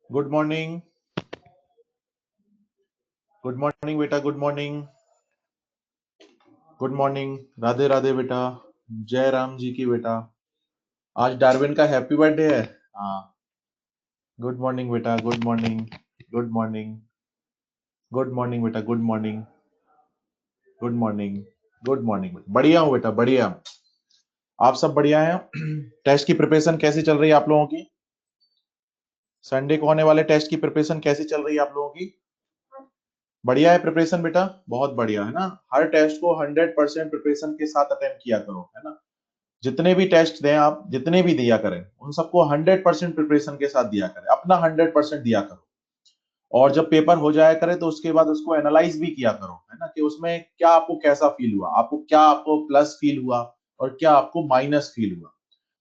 Good morning. Good morning बेटा, good morning. Good morning, Radhe Radhe बेटा। जय राम जी की बेटा। आज डार्विन का हैप्पी बर्थडे है। हाँ। गुड मॉर्निंग बेटा, good morning. Good morning. Good morning बेटा, good morning. Good morning. Good morning. बढ़िया हूँ बेटा, बढ़िया। आप सब बढ़िया हैं? टेस्ट की प्रिपरेशन कैसी चल रही है आप लोगों की? संडे को होने वाले टेस्ट की प्रिपरेशन कैसी चल रही है आप लोगों की? बढ़िया है प्रिपरेशन बेटा, बहुत बढ़िया है ना। हर टेस्ट को 100% प्रिपरेशन के साथ अटेम्प्ट किया करो, है ना। जितने भी टेस्ट दें आप, जितने भी दिया करें, उन सबको 100% प्रिपरेशन के साथ दिया करें, अपना 100% दिया करो। और जब पेपर हो जाया करे तो उसके बाद उसको एनालाइज भी किया करो, है ना, कि उसमें क्या आपको कैसा फील हुआ, आपको प्लस फील हुआ और क्या आपको माइनस फील हुआ।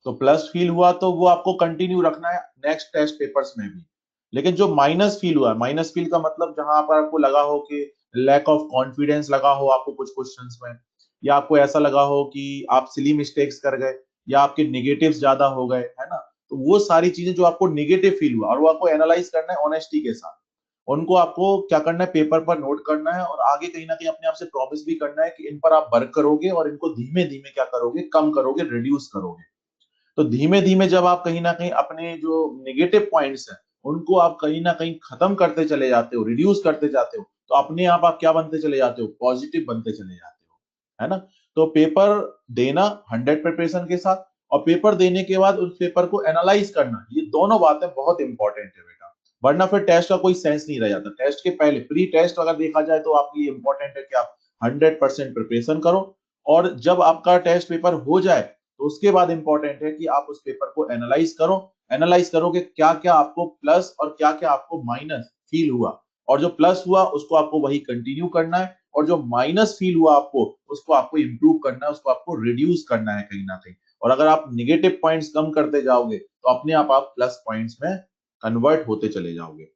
तो प्लस फील हुआ तो वो आपको कंटिन्यू रखना है नेक्स्ट टेस्ट पेपर्स में भी। लेकिन जो माइनस फील हुआ, माइनस फील का मतलब जहां पर आपको लगा हो कि लैक ऑफ कॉन्फिडेंस लगा हो आपको कुछ क्वेश्चंस में, या आपको ऐसा लगा हो कि आप सिली मिस्टेक्स कर गए, या आपके निगेटिव्स ज्यादा हो गए, है ना। तो वो सारी चीजें जो आपको निगेटिव फील हुआ और वो आपको एनालाइज करना है ऑनेस्टी के साथ। उनको आपको क्या करना है, पेपर पर नोट करना है, और आगे कहीं ना कहीं अपने आप से प्रॉमिस भी करना है कि इन पर आप वर्क करोगे और इनको धीमे धीमे क्या करोगे, कम करोगे, रिड्यूस करोगे। तो धीमे धीमे जब आप कहीं ना कहीं अपने जो नेगेटिव पॉइंट्स हैं उनको आप कहीं ना कहीं खत्म करते चले जाते हो, रिड्यूस करते जाते हो, तो अपने आप क्या बनते चले जाते हो, पॉजिटिव बनते चले जाते हो, है ना। तो पेपर देना 100 प्रिपरेशन के साथ, और पेपर देने के बाद उस पेपर को एनालाइज करना, ये दोनों बातें बहुत इंपॉर्टेंट है बेटा। वरना फिर टेस्ट का कोई सेंस नहीं रह जाता। टेस्ट के पहले प्री टेस्ट अगर देखा जाए तो आपके लिए इंपॉर्टेंट है कि आप 100% प्रिपरेशन करो, और जब आपका टेस्ट पेपर हो जाए तो उसके बाद इंपॉर्टेंट है कि आप उस पेपर को एनालाइज करो। एनालाइज करो कि क्या क्या आपको प्लस और क्या क्या आपको माइनस फील हुआ, और जो प्लस हुआ उसको आपको वही कंटिन्यू करना है, और जो माइनस फील हुआ आपको उसको आपको इंप्रूव करना है, उसको आपको रिड्यूस करना है कहीं ना कहीं। और अगर आप निगेटिव पॉइंट्स कम करते जाओगे तो अपने आप प्लस पॉइंट्स में कन्वर्ट होते चले जाओगे,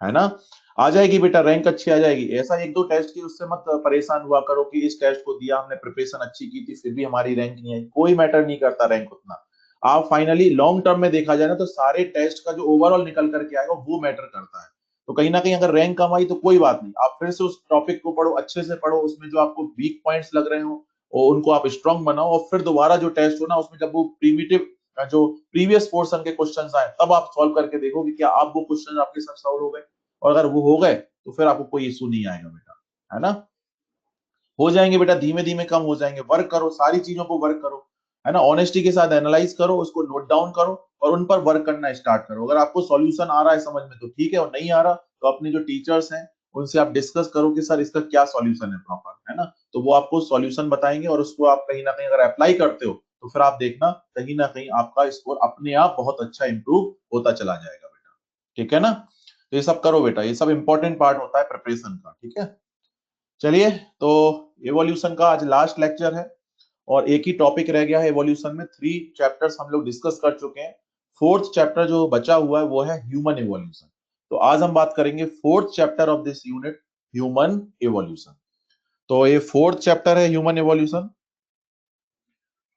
है ना। आ जाएगी बेटा, रैंक अच्छी आ जाएगी। ऐसा एक दो टेस्ट की उससे मत परेशान हुआ करो कि इस टेस्ट को दिया हमने, प्रिपरेशन अच्छी की थी, फिर भी हमारी रैंक नहीं आई। कोई मैटर नहीं करता रैंक उतना। आप फाइनली लॉन्ग टर्म में देखा जाए ना तो सारे टेस्ट का जो ओवरऑल निकल करके आएगा वो मैटर करता है। तो कहीं ना कहीं अगर रैंक कम आई तो कोई बात नहीं, आप फिर से उस टॉपिक को पढ़ो, अच्छे से पढ़ो, उसमें जो आपको वीक पॉइंट्स लग रहे हो और उनको आप स्ट्रांग बनाओ, और फिर दोबारा जो टेस्ट हो ना उसमें जब वो प्रीमिटिव जो प्रीवियस पोर्शन के क्वेश्चंस आए तब आप सॉल्व करके देखो कि क्या आप वो क्वेश्चन आपके साथ सॉल्व हो गए। और अगर वो हो गए तो फिर आपको कोई इशू नहीं आएगा बेटा, है ना। हो जाएंगे बेटा, धीमे धीमे कम हो जाएंगे। वर्क करो, सारी चीजों को वर्क करो, है ना। ऑनेस्टी के साथ एनालाइज करो, उसको नोट डाउन करो और उन पर वर्क करना स्टार्ट करो। अगर आपको सॉल्यूशन आ रहा है समझ में तो ठीक है, और नहीं आ रहा तो अपने जो टीचर्स हैं उनसे आप डिस्कस करो कि सर इसका क्या सॉल्यूशन है प्रॉपर, है ना। तो वो आपको सॉल्यूशन बताएंगे, और उसको आप कहीं ना कहीं अगर अप्लाई करते हो तो फिर आप देखना कहीं ना कहीं आपका स्कोर अपने आप बहुत अच्छा इंप्रूव होता चला जाएगा बेटा। ठीक है ना। तो ये सब करो बेटा, ये सब इंपॉर्टेंट पार्ट होता है प्रिपरेशन का, ठीक है। चलिए, तो एवोल्यूशन का आज लास्ट लेक्चर है, और एक ही टॉपिक रह गया है एवोल्यूशन में। 3 चैप्टर्स हम लोग डिस्कस कर चुके हैं। फोर्थ चैप्टर जो बचा हुआ है वो है ह्यूमन एवोल्यूशन। तो आज हम बात करेंगे fourth chapter of this unit, human evolution. तो ये फोर्थ चैप्टर है ह्यूमन एवोल्यूशन।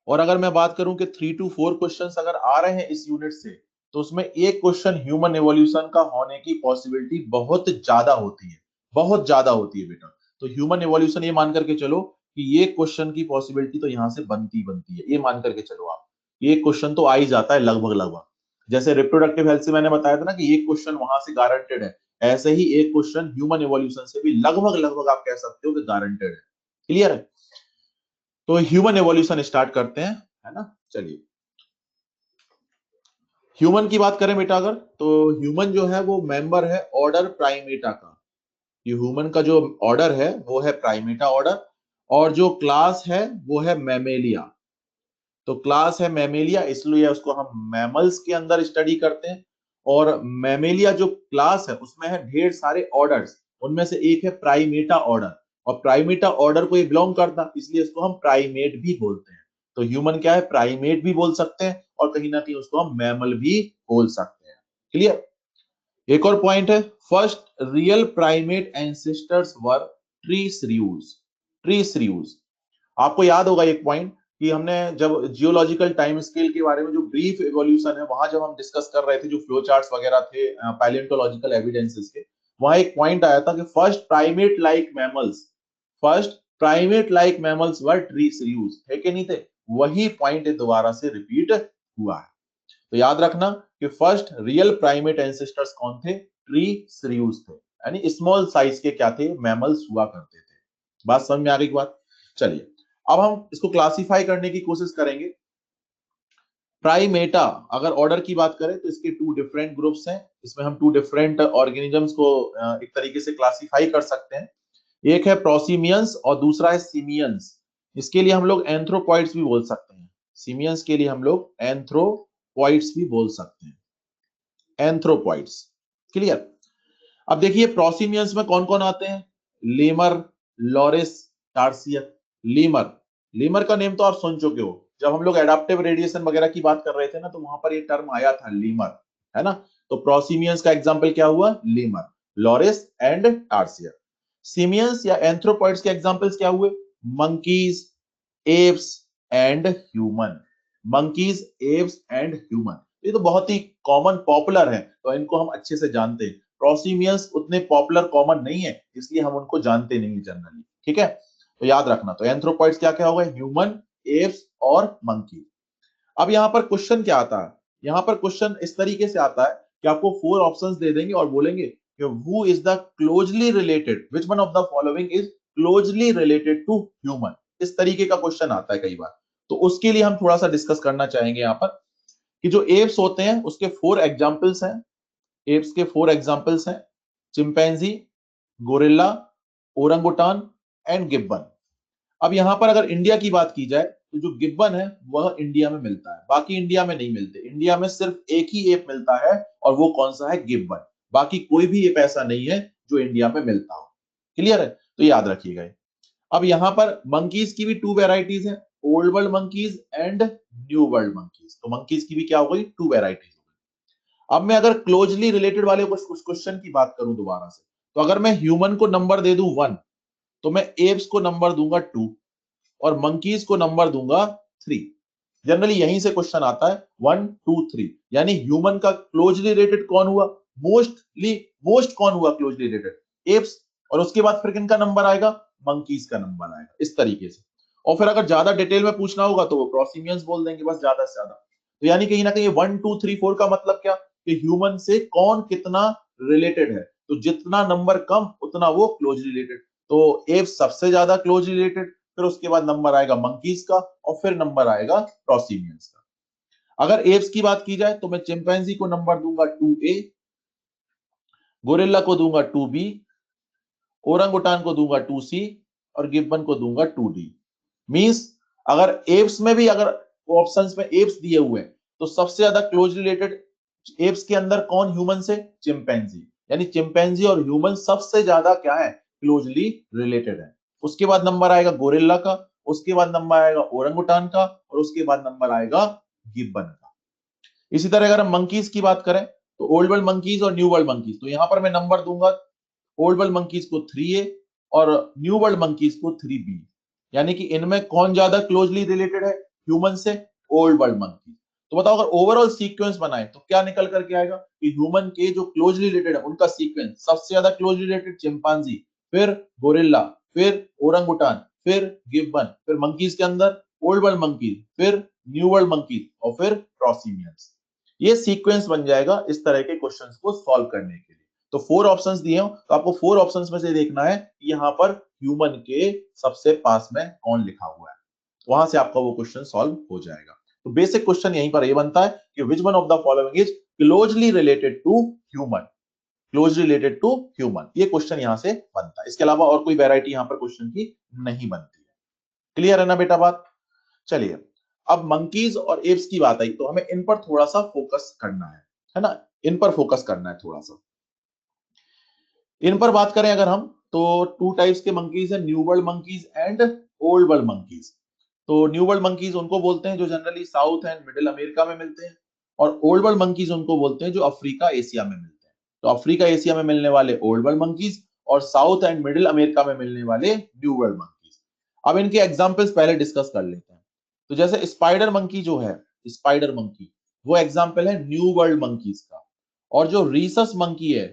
और अगर मैं बात करूं कि 3 to 4 क्वेश्चंस अगर आ रहे हैं इस यूनिट से, तो उसमें एक क्वेश्चन ह्यूमन एवोल्यूशन का होने की पॉसिबिलिटी बहुत ज्यादा होती है, बहुत ज्यादा होती है बेटा। तो ह्यूमन एवोल्यूशन ये मान करके चलो कि ये क्वेश्चन की पॉसिबिलिटी तो यहां से बनती बनती है, ये मान करके चलो आप। ये क्वेश्चन तो आ ही जाता है लगभग लगभग। जैसे रिप्रोडक्टिव हेल्थ से मैंने बताया था ना कि ये क्वेश्चन वहां से गारंटेड है, ऐसे ही एक क्वेश्चन ह्यूमन एवोल्यूशन से भी लगभग लगभग आप कह सकते हो कि गारंटेड है। क्लियर है। तो ह्यूमन एवोल्यूशन स्टार्ट करते हैं, है ना। चलिए, ह्यूमन की बात करें बेटा अगर, तो ह्यूमन जो है वो मेंबर है ऑर्डर प्राइमेटा का। ये ह्यूमन का जो ऑर्डर है वो है प्राइमेटा ऑर्डर, और जो क्लास है वो है मैमेलिया। तो क्लास है मैमेलिया, इसलिए उसको हम मैमल्स के अंदर स्टडी करते हैं। और मैमेलिया जो क्लास है उसमें है ढेर सारे ऑर्डर्स, उनमें से एक है प्राइमेटा ऑर्डर, और प्राइमेटा ऑर्डर को ये बिलोंग करता, इसलिए इसको हम प्राइमेट भी बोलते हैं। तो ह्यूमन क्या है, प्राइमेट भी बोल सकते हैं, और कहीं ना कहीं उसको हम मैमल भी बोल सकते हैं। क्लियर। एक और पॉइंट है, first real primate ancestors were tree shrews. Tree shrews, आपको याद होगा एक पॉइंट, कि हमने जब जियोलॉजिकल टाइम स्केल के बारे में जो ब्रीफ इवोल्यूशन है वहां जब हम डिस्कस कर रहे थे, जो फ्लो चार्ट्स वगैरह थे पैलियोंटोलॉजिकल एविडेंसेस के, वहां एक पॉइंट आया था कि फर्स्ट प्राइमेट लाइक मैमल्स वर ट्री सीरीज, है कि नहीं थे? वही पॉइंट दोबारा से रिपीट हुआ है। तो याद रखना कि फर्स्ट रियल प्राइमेट एंसेस्टर्स कौन थे? ट्री सीरीज थे, यानी स्मॉल साइज के क्या थे? मैमल्स हुआ करते थे। बात समझ में आ गई? बात। चलिए अब हम इसको क्लासिफाई करने की कोशिश करेंगे। प्राइमेटा, अगर ऑर्डर की बात करें तो इसके टू डिफरेंट ग्रुप्स हैं। इसमें हम टू डिफरेंट ऑर्गेनिजम्स को एक तरीके से क्लासिफाई कर सकते हैं। एक है प्रोसीमियंस और दूसरा है सीमियंस। इसके लिए हम लोग एंथ्रोपॉइड्स भी बोल सकते हैं। सीमियंस के लिए हम लोग एंथ्रोपॉइड्स भी बोल सकते हैं। Anthropoids, clear? अब देखिए प्रोसीमियंस में कौन कौन आते हैं? Lemur, loris, tarsier. Lemur, lemur का नेम तो आप सुन चुके हो, जब हम लोग एडाप्टिव रेडिएशन वगैरह की बात कर रहे थे ना, तो वहां पर ये टर्म आया था लीमर, है ना? तो प्रोसीमियंस का एग्जांपल क्या हुआ? Lemur, loris and tarsier. Simians या एंथ्रोपॉइड्स के एग्जांपल्स क्या हुए? Monkeys, apes and human. Monkeys, apes and human, ये तो बहुत ही कॉमन पॉपुलर है, तो इनको हम अच्छे से जानते हैं। प्रोसीमियंस उतने पॉपुलर कॉमन नहीं है, इसलिए हम उनको जानते नहीं जनरली, ठीक है? तो याद रखना, तो एंथ्रोपॉइड्स क्या क्या हो गए? ह्यूमन, एप्स और मंकी। अब यहाँ पर क्वेश्चन क्या आता है? यहाँ पर क्वेश्चन इस तरीके से आता है कि आपको 4 ऑप्शंस दे देंगे और बोलेंगे कि who is the closely related, which one of the following is closely related to human. इस तरीके का क्वेश्चन आता है कई बार, तो उसके लिए हम थोड़ा सा डिस्कस करना चाहेंगे यहाँ पर कि जो एप्स होते हैं उसके 4 एग्जाम्पल्स हैं। एप्स के 4 एग्जाम्पल्स हैं, chimpanzee, gorilla, orangutan and Gibbon. अब यहां पर अगर इंडिया की बात की जाए तो जो गिब्बन है वह इंडिया में मिलता है, बाकी इंडिया में नहीं मिलते। इंडिया में सिर्फ एक ही एप मिलता है और वो कौन सा है? गिब्बन। बाकी कोई भी एप ऐसा नहीं है जो इंडिया में मिलता हो। क्लियर है? तो याद रखिएगा। अब यहां पर मंकीज की भी 2 वेराइटीज हैं, old world monkeys and new world monkeys. तो मंकीज की भी क्या हो गई? 2 वेराइटीज हो गई। अब मैं अगर क्लोजली रिलेटेड वाले कुछ क्वेश्चन की बात करूं दोबारा से, तो अगर मैं ह्यूमन को नंबर दे दूं 1, तो मैं एप्स को नंबर दूंगा 2 और मंकीज को नंबर दूंगा 3। जनरली यहीं से क्वेश्चन आता है 1 2 3, यानी ह्यूमन का क्लोजली रिलेटेड कौन हुआ? मोस्ट कौन हुआ क्लोजली रिलेटेड? एप्स। और उसके बाद फिर किनका नंबर आएगा? मंकीज का नंबर आएगा, इस तरीके से। और फिर अगर ज्यादा डिटेल में पूछना होगा तो वो प्रोसीमियंस बोल देंगे बस, ज्यादा से ज्यादा। तो यानी कहीं ना कहीं 1 2 3 4 का मतलब क्या कि ह्यूमन से कौन कितना रिलेटेड है, तो जितना नंबर कम उतना वो क्लोजली रिलेटेड। तो एप्स सबसे ज्यादा क्लोजली रिलेटेड, फिर उसके बाद नंबर आएगा मंकीज का और फिर नंबर आएगा प्रोसीमियंस का। अगर एप्स की बात की जाए तो मैं चिंपैंजी को नंबर दूंगा 2A, गोरिल्ला को दूंगा 2B, ओरंगुटान को दूंगा 2C और गिब्बन को दूंगा 2D। मींस अगर एप्स में भी अगर ऑप्शंस में एप्स दिए हुए हैं तो सबसे ज्यादा क्लोज रिलेटेड एप्स के अंदर कौन ह्यूमन से? चिंपैंजी। यानी चिंपैंजी और ह्यूमन सबसे ज्यादा क्या है? क्लोजली रिलेटेड है। उसके बाद नंबर आएगा गोरिल्ला का, उसके बाद नंबर आएगा ओरंगुटान का और उसके बाद नंबर आएगा गिब्बन का। इसी तरह अगर हम मंकीज की बात करें तो ओल्ड वर्ल्ड मंकीज और न्यू वर्ल्ड मंकीज, तो यहां पर मैं नंबर दूंगा ओल्ड वर्ल्ड मंकीज को 3A और न्यू वर्ल्ड मंकीज को 3B। यानी कि इनमें कौन ज्यादा क्लोजली रिलेटेड है ह्यूमन से? Old world monkey. तो बताओ अगर ओवरऑल सीक्वेंस बनाए तो क्या निकल करके आएगा कि ह्यूमन के जो क्लोजली रिलेटेड है उनका सीक्वेंस सबसे ज्यादा क्लोजली रिलेटेड चिंपांजी, फिर गोरिल्ला, फिर ओरंगुटान, फिर गिब्बन, फिर मंकीज के अंदर ओल्ड वर्ल्ड मंकीज, फिर न्यू वर्ल्ड मंकीज और फिर प्रोसीमियंस। ये सीक्वेंस बन जाएगा इस तरह के क्वेश्चंस को सॉल्व करने के लिए। तो 4 ऑप्शंस दिए हो तो आपको 4 ऑप्शंस में से देखना है कि यहां पर ह्यूमन के सबसे पास में कौन लिखा हुआ है, वहां से आपका वो क्वेश्चन सॉल्व हो जाएगा। तो बेसिक क्वेश्चन यहीं पर ये बनता है कि which one of the following is closely related to human, closely related to human. ये क्वेश्चन यहां से बनता है, इसके अलावा और कोई वेराइटी यहां पर क्वेश्चन की नहीं बनती है। क्लियर है ना बेटा बात? चलिए अब मंकीज और एप्स की बात आई तो हमें इन पर थोड़ा सा फोकस करना है ना? इन पर फोकस करना है थोड़ा सा। इन पर बात करें अगर हम तो 2 टाइप्स के मंकीज हैं, new world monkeys and old world monkeys. तो न्यू वर्ल्ड मंकीज उनको बोलते हैं जो generally south and middle America में मिलते हैं, और ओल्ड वर्ल्ड मंकीज उनको बोलते हैं जो अफ्रीका एशिया में मिलते हैं। तो अफ्रीका एशिया में मिलने वाले ओल्ड वर्ल्ड मंकीज और साउथ एंड मिडिल अमेरिका में मिलने वाले न्यू वर्ल्ड मंकीज। अब इनके एग्जांपल्स पहले डिस्कस कर लेते हैं। तो जैसे स्पाइडर मंकी जो है, स्पाइडर मंकी वो एग्जाम्पल है न्यू वर्ल्ड मंकीज का। और जो रीसस मंकी है,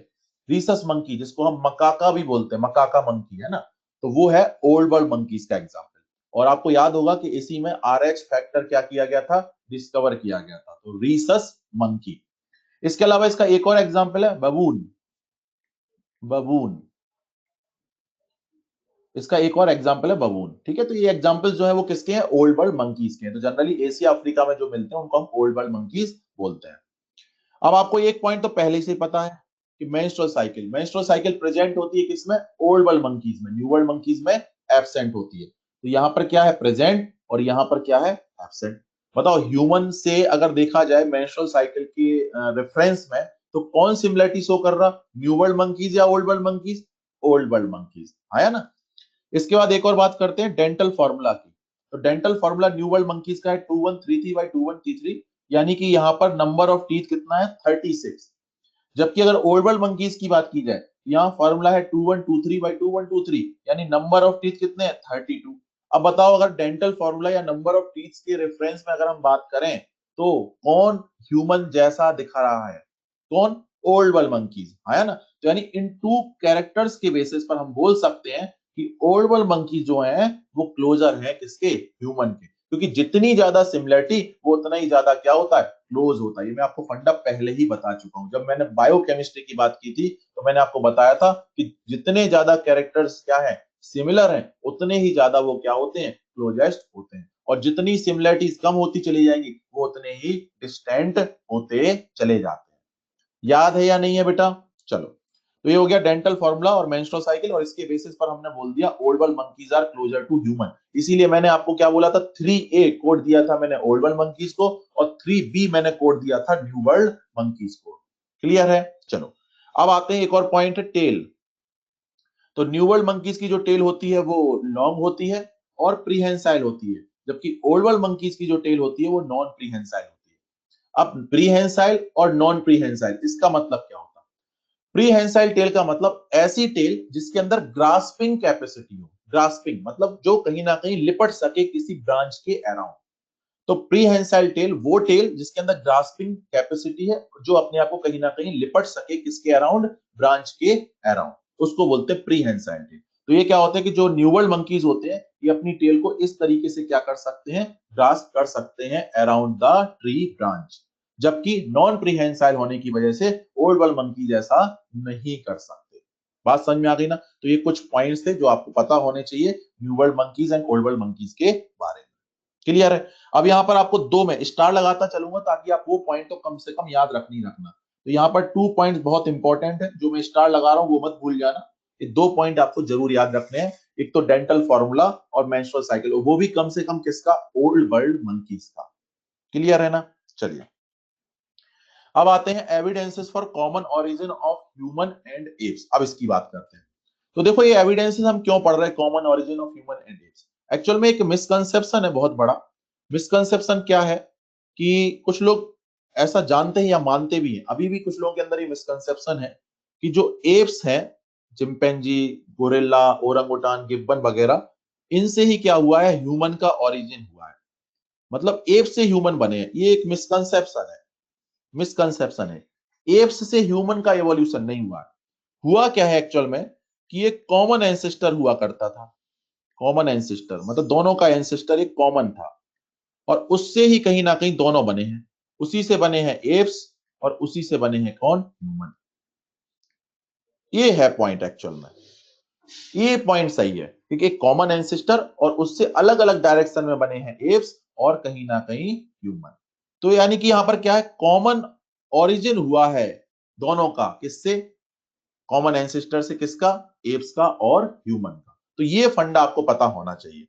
रीसस मंकी जिसको हम मकाका भी बोलते हैं, मकाका मंकी है ना, तो वो है ओल्ड वर्ल्ड मंकीज का एग्जाम्पल। और आपको याद होगा कि इसी में RH फैक्टर क्या किया गया था, डिस्कवर किया गया था, तो रीसस मंकी। इसके अलावा इसका एक और एग्जाम्पल है बबून, बबून, इसका एक और एग्जांपल है बबून। ठीक है, तो ये एग्जांपल्स जो है वो किसके हैं, ओल्ड वर्ल्ड मंकीज के हैं। तो जनरली एशिया अफ्रीका में जो मिलते हैं उनको हम ओल्ड वर्ल्ड मंकीज बोलते हैं। अब आपको एक पॉइंट तो पहले से ही पता है कि menstrual cycle, menstrual cycle present होती है किसमें, ओल्ड वर्ल्ड मंकीज में, न्यू वर्ल्ड मंकीज में एब्सेंट होती है। तो यहां पर क्या है, प्रेजेंट, और यहां पर क्या है, एब्सेंट। बताओ ह्यूमन से अगर देखा जाए मेंस्ट्रुअल साइकिल के रेफरेंस में, तो कौन सिमिलरिटी शो कर रहा, न्यू वर्ल्ड मंकीज या old world monkeys, old world monkeys, आया ना। इसके बाद एक और बात करते हैं डेंटल फॉर्मूला की। तो dental formula new world monkeys का है 2133/2133, यानी कि यहां पर नंबर ऑफ टीथ कितना है, 36। जबकि अगर ओल्ड वर्ल्ड मंकीज की बात की जाए, यहाँ फॉर्मूला है 2123/2123, यानी नंबर ऑफ टीथ कितने हैं, 32। अब बताओ अगर डेंटल फॉर्मूला या नंबर ऑफ टीथ के रेफरेंस में अगर हम बात करें, तो कौन ह्यूमन जैसा दिखा रहा है, कौन, ओल्ड वर्ल्ड मंकीज, है ना। तो यानी इन टू कैरेक्टर्स के बेसिस पर हम बोल सकते हैं कि ओल्ड वर्ल्ड मंकीज जो है वो क्लोजर है किसके, ह्यूमन के। क्योंकि जितनी ज्यादा सिमिलरिटी वो उतना ही ज्यादा क्या होता है, क्लोज होता है। ये मैं आपको फंडा पहले ही बता चुका हूं, जब मैंने बायोकेमिस्ट्री की बात की थी तो मैंने आपको बताया था कि जितने ज्यादा कैरेक्टर्स क्या है, सिमिलर हैं, उतने ही ज्यादा वो क्या होते हैं, क्लोजेस्ट होते हैं। और जितनी सिमिलरिटीज कम होती चली जाएंगी वो उतने ही डिस्टेंट होते चले जाते हैं। याद है या नहीं है बेटा, चलो। तो ये हो गया डेंटल फॉर्मूला और मेंस्ट्रुअल साइकिल, और इसके बेसिस पर हमने बोल दिया old world monkeys are closer to human. इसीलिए मैंने आपको क्या बोला था, 3A कोड दिया था मैंने ओल्ड वर्ल्ड मंकीज को, और 3B मैंने कोड दिया था न्यू वर्ल्ड मंकीज को। क्लियर है, चलो। अब आते हैं एक और पॉइंट है टेल। तो न्यू वर्ल्ड मंकीज की जो टेल होती है वो लॉन्ग होती है और प्रीहेंसाइल होती है, जबकि ओल्ड वर्ल्ड मंकीज की जो टेल होती है वो नॉन प्रीहेंसाइल होती है। अब प्रीहेंसाइल और नॉन प्रीहेंसाइल, इसका मतलब क्या होता है, प्रीहेंसाइल टेल का मतलब ऐसी टेल जिसके अंदर ग्रास्पिंग कैपेसिटी हो, ग्रास्पिंग मतलब जो कहीं ना कहीं लिपट सके किसी ब्रांच के अराउंड। तो प्रीहेंसाइल टेल वो टेल जिसके अंदर ग्रास्पिंग कैपेसिटी है, जो अपने आप को कहीं ना कहीं लिपट सके किसके अराउंड, ब्रांच के अराउंड, उसको बोलते हैं प्रीहेंसाइल टेल। तो ये क्या होता है कि जो न्यू वर्ल्ड मंकीज होते हैं ये अपनी टेल को इस तरीके से क्या कर सकते हैं, ग्रास्प कर सकते हैं अराउंड द ट्री ब्रांच, जबकि नॉन प्रीहेंसाइल होने की वजह से ओल्ड वर्ल्ड मंकीज ऐसा नहीं कर सकते। बात समझ में आ गई ना। तो ये कुछ पॉइंट्स थे जो आपको पता होने चाहिए new world monkeys and old world monkeys के बारे में। क्लियर है। अब यहाँ पर आपको दो में स्टार लगाता चलूंगा ताकि आप वो पॉइंट तो कम से कम याद रखनी रखना। तो यहाँ पर 2 पॉइंट्स बहुत इंपॉर्टेंट है, जो मैं स्टार लगा रहा हूं वो मत भूल जाना। ये 2 पॉइंट आपको जरूर याद रखने हैं, एक तो डेंटल फॉर्मूला और मेंस्ट्रुअल साइकिल, वो भी कम से कम किसका, ओल्ड वर्ल्ड मंकीज का। क्लियर है ना, चलिए। अब आते हैं evidences for common origin of human and apps. अब इसकी बात करते हैं। तो देखो ये एविडेंसेस हम क्यों पढ़ रहे हैं, common origin of human and apps. Actual में एक मिसकंसेप्शन है बहुत बड़ा। मिसकंसेप्शन क्या है कि कुछ लोग ऐसा जानते हैं या मानते भी हैं, अभी भी कुछ लोगों के अंदर ये मिसकंसेप्शन है कि जो एप्स हैं, चिंपैंजी, गोरिल्ला, ओरंगुटान, गिब्बन वगैरह, इनसे ही क्या हुआ है, ह्यूमन का ओरिजिन हुआ है, मतलब एप से ह्यूमन बने हैं। ये एक मिसकंसेप्शन है, मिसकंसेप्शन है। एप्स से ह्यूमन का एवोल्यूशन नहीं हुआ। हुआ क्या है एक्चुअल में कि एक कॉमन एंसेस्टर हुआ करता था। कॉमन एंसेस्टर मतलब दोनों का एंसेस्टर एक कॉमन था, और उससे ही कहीं ना कहीं दोनों बने हैं। उसी से बने हैं एप्स और उसी से बने हैं कौन, ह्यूमन। ये है पॉइंट एक्चुअल में, ये पॉइंट सही है, क्योंकि एक कॉमन एंसेस्टर और उससे अलग अलग डायरेक्शन में बने हैं एप्स और कहीं ना कहीं ह्यूमन। तो यानी कि यहां पर क्या है, कॉमन ओरिजिन हुआ है दोनों का, किससे, कॉमन एंसेस्टर से, किसका, एप्स का और ह्यूमन का। तो ये फंडा आपको पता होना चाहिए।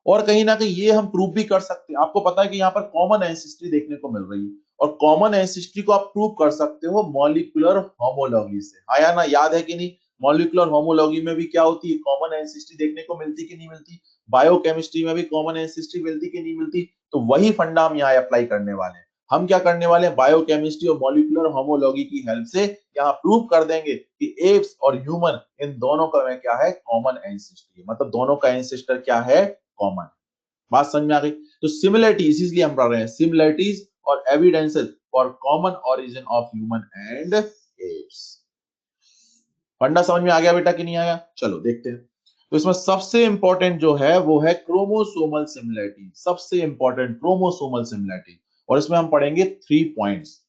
और कहीं ना कहीं ये हम प्रूव भी कर सकते हैं। आपको पता है कि यहाँ पर कॉमन एंसेस्ट्री देखने को मिल रही है, और कॉमन एंसेस्ट्री को आप प्रूव कर सकते हो मॉलिक्यूलर होमोलॉजी से। हाँ या ना, याद है कि नहीं, मॉलिक्यूलर होमोलॉजी में भी क्या होती है, कॉमन एंसेस्ट्री देखने को मिलती कि नहीं मिलती। बायोकेमिस्ट्री में भी कॉमन एंसेस्ट्री मिलती कि नहीं मिलती। तो वही फंडा हम यहाँ अप्लाई करने वाले हैं। हम क्या करने वाले हैं, बायोकेमिस्ट्री और मॉलिक्यूलर होमोलॉजी की हेल्प से यहाँ प्रूव कर देंगे कि एप्स और ह्यूमन, इन दोनों का में क्या है, कॉमन एंसेस्ट्री, मतलब दोनों का एंसेस्टर क्या है, कॉमन। बात समझ में आ गई? तो सिमिलरिटी इसीलिए हम पढ़ रहे हैं, सिमिलरिटीज और evidences for common origin of human and apps. फंडा समझ में आ गया बेटा कि नहीं आया? चलो देखते हैं। तो इसमें सबसे इंपॉर्टेंट जो है वो है क्रोमोसोमल सिमिलरिटी, सबसे इंपॉर्टेंट क्रोमोसोमल सिमिलरिटी। और इसमें हम पढ़ेंगे 3 पॉइंट्स।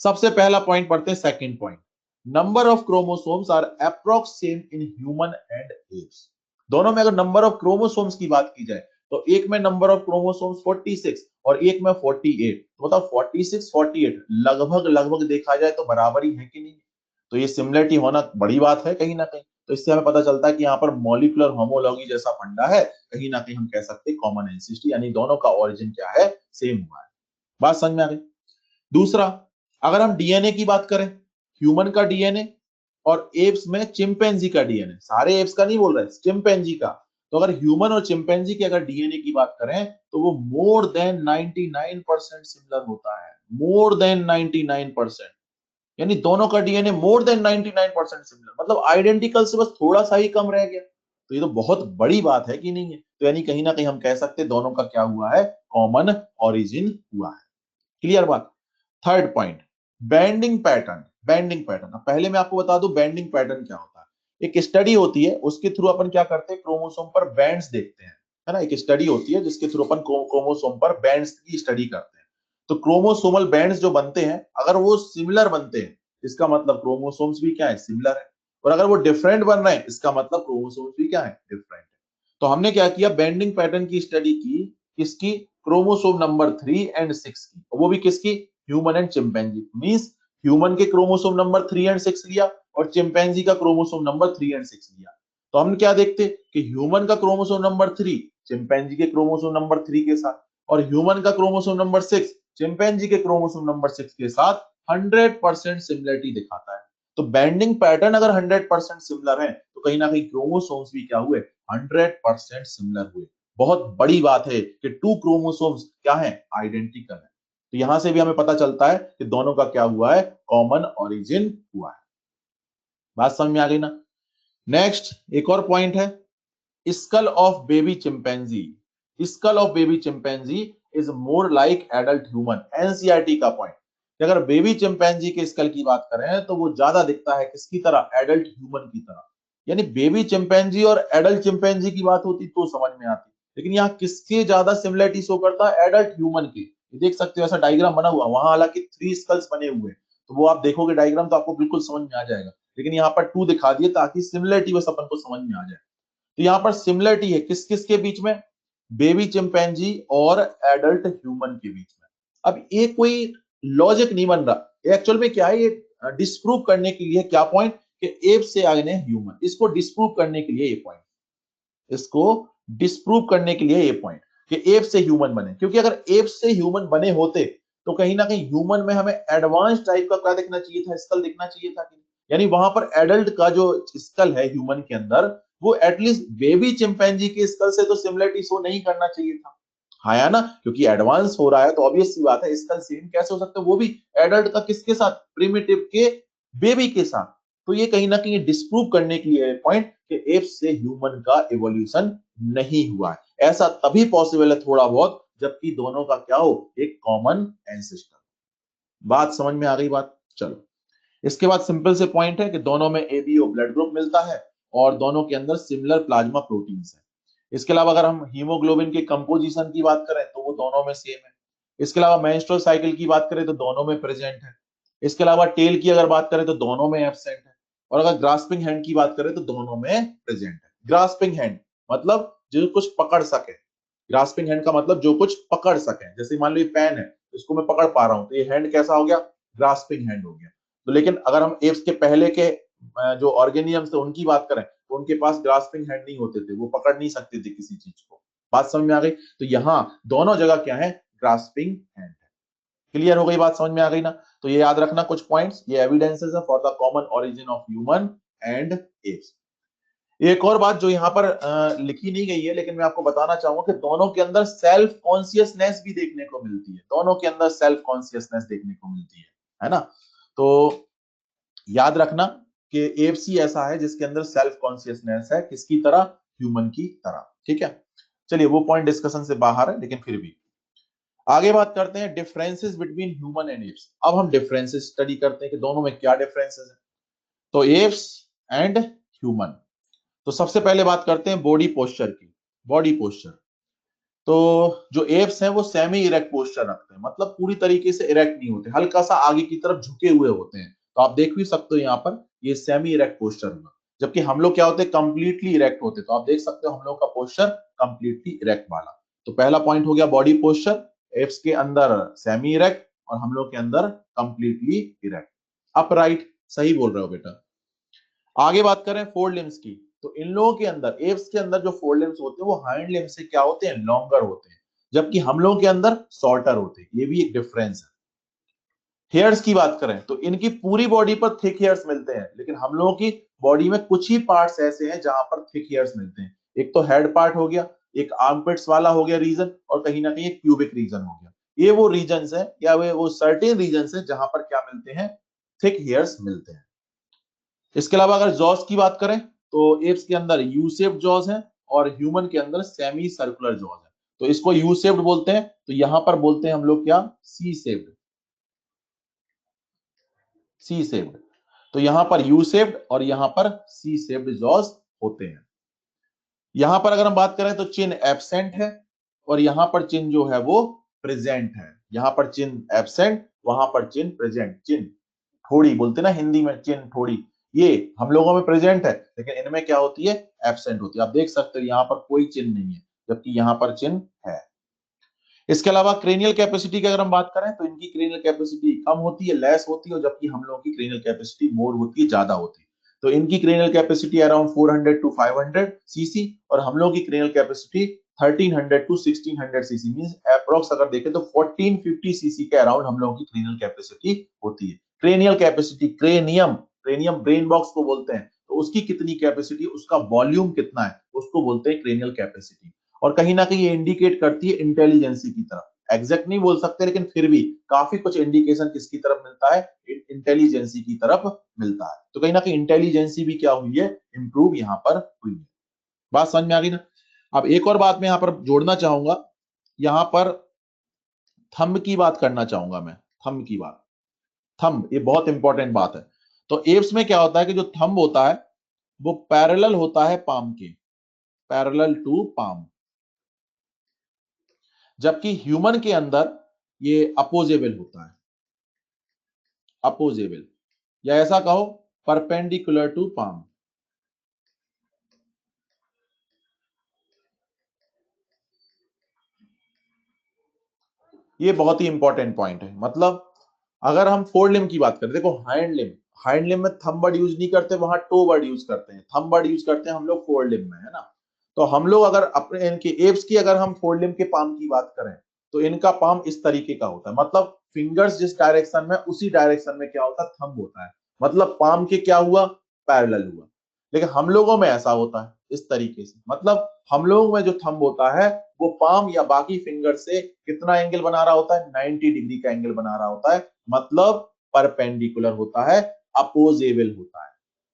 सबसे पहला पॉइंट पढ़ते हैं, second point, number of chromosomes are approx same in human and apes. दोनों में अगर नंबर ऑफ क्रोमोसोम्स की बात की जाए तो एक में नंबर ऑफ क्रोमोसोम्स 46 और एक में 48, तो मतलब 46 48 लगभग लगभग देखा जाए तो बराबर ही है कि नहीं? तो ये सिमिलरिटी होना बड़ी बात है कहीं ना कहीं। तो इससे हमें पता चलता है कि यहाँ पर मॉलिक्यूलर होमोलॉजी जैसा फंडा है, कहीं ना कहीं हम कह सकते हैं कॉमन एंसेस्ट्री, यानी दोनों का ओरिजिन क्या है, सेम हुआ है। बात समझ में आ गई? दूसरा, अगर हम डीएनए की बात करें, ह्यूमन का डीएनए और एप्स में चिंपैंजी का डीएनए, सारे एप्स का नहीं बोल रहे, चिंपैंजी का। तो अगर ह्यूमन और चिंपैंजी के अगर डीएनए की बात करें तो वो मोर देन 99% सिमिलर होता है, मोर देन 99%। यानी दोनों का डीएनए मोर देन 99% सिमिलर, मतलब आइडेंटिकल से बस थोड़ा सा ही कम रह गया। तो ये तो बहुत बड़ी बात है कि नहीं है? तो यानी कहीं ना कहीं हम कह सकते हैं दोनों का क्या हुआ है, कॉमन ओरिजिन हुआ है। क्लियर बात? Third point, banding pattern. Banding pattern, अब पहले मैं आपको बता दूं बैंडिंग पैटर्न क्या होता है। एक स्टडी होती है, उसके थ्रू अपन क्या करते हैं, क्रोमोसोम पर बैंड्स देखते हैं, है ना। एक स्टडी होती है जिसके थ्रू अपन क्रोमोसोम पर बैंड्स की स्टडी करते हैं। तो क्रोमोसोमल बैंड्स जो बनते हैं, अगर वो सिमिलर बनते हैं, इसका मतलब क्रोमोसोम्स भी क्या है, सिमिलर है। और अगर वो डिफरेंट बन रहे हैं, इसका मतलब क्रोमोसोम्स भी क्या है, डिफरेंट है। तो हमने क्या किया, बैंडिंग पैटर्न की स्टडी की, किसकी, क्रोमोसोम नंबर 3 और 6 की, वो भी किसकी, human and chimpanzee. Means human के क्रोमोसोम नंबर 3 और 6 लिया और चिंपैंजी का क्रोमोसोम नंबर 3 और 6 लिया। तो हम क्या देखते कि ह्यूमन का क्रोमोसोम नंबर 3 चिंपैंजी के क्रोमोसोम नंबर 3 के साथ, और ह्यूमन का क्रोमोसोम नंबर 6 चिंपैंजी के क्रोमोसोम नंबर 6 के साथ 100% सिमिलरिटी दिखाता है। तो बैंडिंग पैटर्न अगर 100% सिमिलर है तो कहीं ना कहीं क्रोमोसोम्स भी क्या हुए, 100% सिमिलर हुए। बहुत बड़ी बात है कि 2 क्रोमोसोम्स क्या है, आइडेंटिकल है। तो यहां से भी हमें पता चलता है कि दोनों का क्या हुआ है, कॉमन ओरिजिन हुआ है। बात समझ में आ गई ना? नेक्स्ट एक और पॉइंट है, skull of baby chimpanzee. Skull of baby chimpanzee is more like adult human, NCERT का पॉइंट। अगर बेबी चिंपैंजी के स्कल की बात करें तो वो ज्यादा दिखता है किसकी तरह, एडल्ट ह्यूमन की तरह। यानी बेबी चिंपैंजी और एडल्ट चिंपैंजी की बात होती तो समझ में आती, लेकिन यहाँ किसके ज्यादा सिमिलरिटी शो करता है, एडल्ट ह्यूमन की। देख सकते हो ऐसा डायग्राम बना हुआ, वहां हालांकि 3 स्कल्स बने हुए हैं, तो वो आप देखोगे डायग्राम तो आपको बिल्कुल समझ में आ जाएगा, लेकिन यहाँ पर 2 दिखा दिए ताकि सिमिलरिटी बस अपन को समझ में आ जाए। तो यहां पर सिमिलरिटी है किस किस के बीच में, बेबी चिंपैंजी और एडल्ट ह्यूमन के बीच में। अब ये कोई लॉजिक नहीं बन रहा, एक्चुअल में क्या है, ये डिस्प्रूव करने के लिए क्या पॉइंट, कि एप से आगे ने ह्यूमन, इसको डिस्प्रूव करने के लिए ये पॉइंट, इसको डिस्प्रूव करने के लिए ये पॉइंट कि एप से ह्यूमन बने। क्योंकि अगर एप से ह्यूमन बने होते तो कहीं ना कहीं ह्यूमन में हमें एडवांस टाइप का क्या दिखना चाहिए था, स्कल दिखना चाहिए था कि, यानी वहां पर एडल्ट का जो स्कल है ह्यूमन के अंदर, वो एटलीस्ट बेबी चिंपैंजी के स्कल से तो सिमिलरिटी शो नहीं करना चाहिए था। हाँ या ना, क्योंकि एडवांस हो रहा है तो ऑब्वियस सी बात है स्कल सेम कैसे हो सकता है, वो भी एडल्ट का किसके साथ, प्रिमिटिव के बेबी के साथ। तो ये कहीं ना कहीं डिस्प्रूव करने के लिए पॉइंट कि एप से ह्यूमन का इवोल्यूशन नहीं हुआ है। ऐसा तभी पॉसिबल है थोड़ा बहुत जबकि दोनों का क्या हो, एक कॉमन एंसेस्टर। बात समझ में आ गई बात? चलो इसके बाद सिंपल से पॉइंट है कि दोनों में एबीओ ब्लड ग्रुप मिलता है और दोनों के अंदर सिमिलर प्लाज्मा प्रोटीन्स है। इसके अलावा अगर हम हीमोग्लोबिन के कंपोजिशन की बात करें तो वो दोनों में सेम है। इसके अलावा मेंस्ट्रुअल साइकिल की बात करें तो दोनों में प्रेजेंट है। इसके अलावा टेल की अगर बात करें तो दोनों में एब्सेंट है। और अगर ग्रास्पिंग हैंड की बात करें तो दोनों में प्रेजेंट है। ग्रास्पिंग हैंड मतलब जो कुछ पकड़ सके, ग्रास्पिंग हैंड का मतलब जो कुछ पकड़ सके, जैसे मान लो ये पेन है, इसको मैं पकड़ पा रहा हूं तो ये हैंड कैसा हो गया, ग्रास्पिंग हैंड हो गया। तो लेकिन अगर हम एप्स के पहले के जो ऑर्गेनियम्स थे उनकी बात करें तो उनके पास ग्रास्पिंग हैंड नहीं होते थे, वो पकड़ नहीं सकते थे किसी चीज को। बात समझ में आ गई? तो यहाँ दोनों जगह क्या है, ग्रास्पिंग हैंड है। क्लियर हो गई बात, समझ में आ गई ना? तो ये याद रखना कुछ पॉइंट्स, ये एविडेंसेस है for the common origin of human and apps. एक और बात जो यहाँ पर लिखी नहीं गई है लेकिन मैं आपको बताना चाहूंगा कि दोनों के अंदर सेल्फ कॉन्शियसनेस भी देखने को मिलती है, दोनों के अंदर सेल्फ कॉन्शियसनेस देखने को मिलती है ना। तो याद रखना कि एफसी ऐसा है जिसके अंदर सेल्फ कॉन्शियसनेस है, किसकी तरह, ह्यूमन की तरह। ठीक है, चलिए वो पॉइंट डिस्कशन से बाहर है, लेकिन फिर भी आगे बात करते हैं differences between human and apps. अब हम डिफरेंसेस स्टडी करते हैं कि दोनों में क्या डिफरेंसेस है। तो एप्स एंड ह्यूमन। तो सबसे पहले बात करते हैं बॉडी पोस्चर की। बॉडी पोस्चर, तो जो एप्स हैं वो सेमी इरेक्ट पोस्चर रखते हैं, मतलब पूरी तरीके से इरेक्ट नहीं होते, हल्का सा आगे की तरफ झुके हुए होते हैं। तो आप देख भी सकते हो यहाँ पर ये सेमी इरेक्ट पोस्चर हुआ, जबकि हम लोग क्या होते हैं कंप्लीटली इरेक्ट होते हैं। तो आप देख सकते हो हम लोग का पोस्चर कंप्लीटली इरेक्ट वाला। तो पहला पॉइंट हो गया बॉडी पोस्चर, एप्स के अंदर सेमी इरेक्ट और हम लोग के अंदर कंप्लीटली इरेक्ट। अपराइट, सही बोल रहे हो बेटा। आगे बात करें फोर लिम्स की, तो इन लोगों के अंदर एप्स के अंदर जो फोर लिम्स होते हैं वो हाइंड लिम्स से क्या होते हैं, लॉन्गर होते हैं, जबकि हम लोगों के अंदर शॉर्टर होते हैं। ये भी एक डिफरेंस है। हेयर्स की बात करें तो इनकी पूरी बॉडी पर थिक हेयर्स मिलते हैं, लेकिन हम लोगों की बॉडी में कुछ ही पार्ट्स ऐसे हैं जहां पर थिक हेयर्स मिलते हैं। एक तो हेड पार्ट हो गया, एक आर्मपिट्स वाला हो गया रीजन, और कहीं ना कहीं एक प्यूबिक रीजन हो गया। ये वो रीजन है या वो सर्टेन रीजन है जहां पर क्या मिलते हैं, थिक हेयर्स मिलते हैं। इसके अलावा अगर जॉस की बात करें तो एप्स के अंदर यू शेप्ड जॉस है और ह्यूमन के अंदर सेमी सर्कुलर जॉस है। तो इसको यू शेप्ड बोलते हैं, तो यहां पर बोलते हैं हम लोग क्या, सी शेप्ड। सी शेप्ड, तो यहां पर यू शेप्ड और यहां पर सी शेप्ड जॉस होते हैं। यहां पर अगर हम बात करें तो चिन एब्सेंट है और यहां पर चिन जो है वो प्रेजेंट है। यहां पर चिन एब्सेंट, वहां पर चिन प्रेजेंट। चिन थोड़ी बोलते ना हिंदी में, चिन थोड़ी, ये हम लोगों में प्रेजेंट है लेकिन इनमें क्या होती है, एब्सेंट होती है। आप देख सकते हो यहाँ पर कोई चिन्ह नहीं है, जबकि यहाँ पर चिन्ह है। इसके अलावा क्रेनियल कैपेसिटी की अगर हम बात करें तो इनकी क्रेनियल कैपेसिटी कम होती है, लेस होती है, जबकि हम लोगों की क्रेनियल कैपेसिटी मोर होती है, ज्यादा होती है। तो इनकी cranial capacity around 400 to 500 CC और हम लोगों की cranial capacity 1300 to 1600 CC, means approx अगर देखें तो 1450 सीसी के अराउंड हम लोगों की क्रेनियल कैपेसिटी होती है। Cranial capacity, cranium, cranium brain box को बोलते हैं, तो उसकी कितनी कैपेसिटी, उसका वॉल्यूम कितना है, उसको बोलते हैं क्रेनियल कैपेसिटी। और कहीं ना कहीं ये इंडिकेट करती है इंटेलिजेंसी की तरफ। एग्जैक्ट नहीं बोल सकते लेकिन फिर भी काफी कुछ इंडिकेशन किसकी तरफ मिलता है, इंटेलिजेंसी की तरफ मिलता है। तो कहीं ना कहीं इंटेलिजेंसी भी क्या हुई है, इंप्रूव यहाँ पर हुई है। बात समझ में आ गई ना। अब एक और बात मैं यहाँ पर जोड़ना चाहूंगा, यहाँ पर थंब की बात करना चाहूंगा मैं। थंब की बात, थंब ये बहुत इंपॉर्टेंट बात है। तो एप्स में क्या होता है कि जो थंब होता है वो पैरेलल होता है पाम के, पैरेलल टू पाम, जबकि ह्यूमन के अंदर ये अपोजेबल होता है। अपोजेबल, या ऐसा कहो परपेंडिकुलर टू पाम। ये बहुत ही इंपॉर्टेंट पॉइंट है। मतलब अगर हम फोर लिम की बात करें, देखो हाइंड लिम, हाइंड लिम में थंब वर्ड यूज नहीं करते, वहां टो वर्ड यूज करते हैं। थंब वर्ड यूज करते हैं हम लोग फोर लिम में, है ना। तो हम लोग अगर अपने इनके एप्स की अगर हम फोर लिम के पाम की बात करें तो इनका पाम इस तरीके का होता है, मतलब फिंगर्स जिस डायरेक्शन में उसी डायरेक्शन में क्या होता है, थंब होता है। मतलब पाम के क्या हुआ, पैरेलल हुआ। लेकिन हम लोगों में ऐसा होता है इस तरीके से, मतलब हम लोगों में जो थंब होता है वो पाम या बाकी फिंगर से कितना एंगल बना रहा होता है, 90 डिग्री का एंगल बना रहा होता है, मतलब परपेंडिकुलर होता है, अपोजेबल होता है।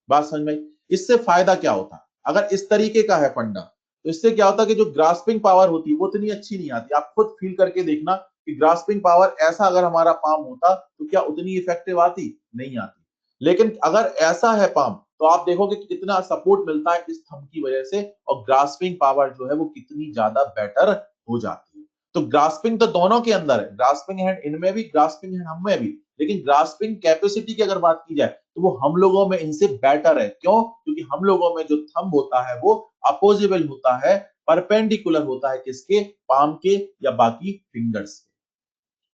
बात समझ में। इससे फायदा क्या होता है, अगर इस तरीके का है फंडा, तो इससे क्या होता है कि जो ग्रास्पिंग पावर होती है वो इतनी अच्छी नहीं आती। आप खुद फील करके देखना कि ग्रास्पिंग पावर ऐसा अगर हमारा पाम होता तो क्या उतनी इफेक्टिव आती, नहीं आती। लेकिन अगर ऐसा है पाम तो आप देखोगे कि कितना सपोर्ट मिलता है इस थंब की वजह से, और ग्रास्पिंग पावर जो है वो कितनी ज्यादा बेटर हो जाती है। तो ग्रास्पिंग तो दोनों के अंदर है, ग्रास्पिंग हैंड इनमें भी, ग्रास्पिंग हैंड हम में भी, लेकिन ग्रास्पिंग कैपेसिटी की अगर बात की जाए तो वो हम लोगों में इनसे बेटर है। क्यों, क्योंकि हम लोगों में जो थंब होता है वो अपोजिबल होता है, परपेंडिकुलर होता है किसके, पाम के या बाकी फिंगर्स के।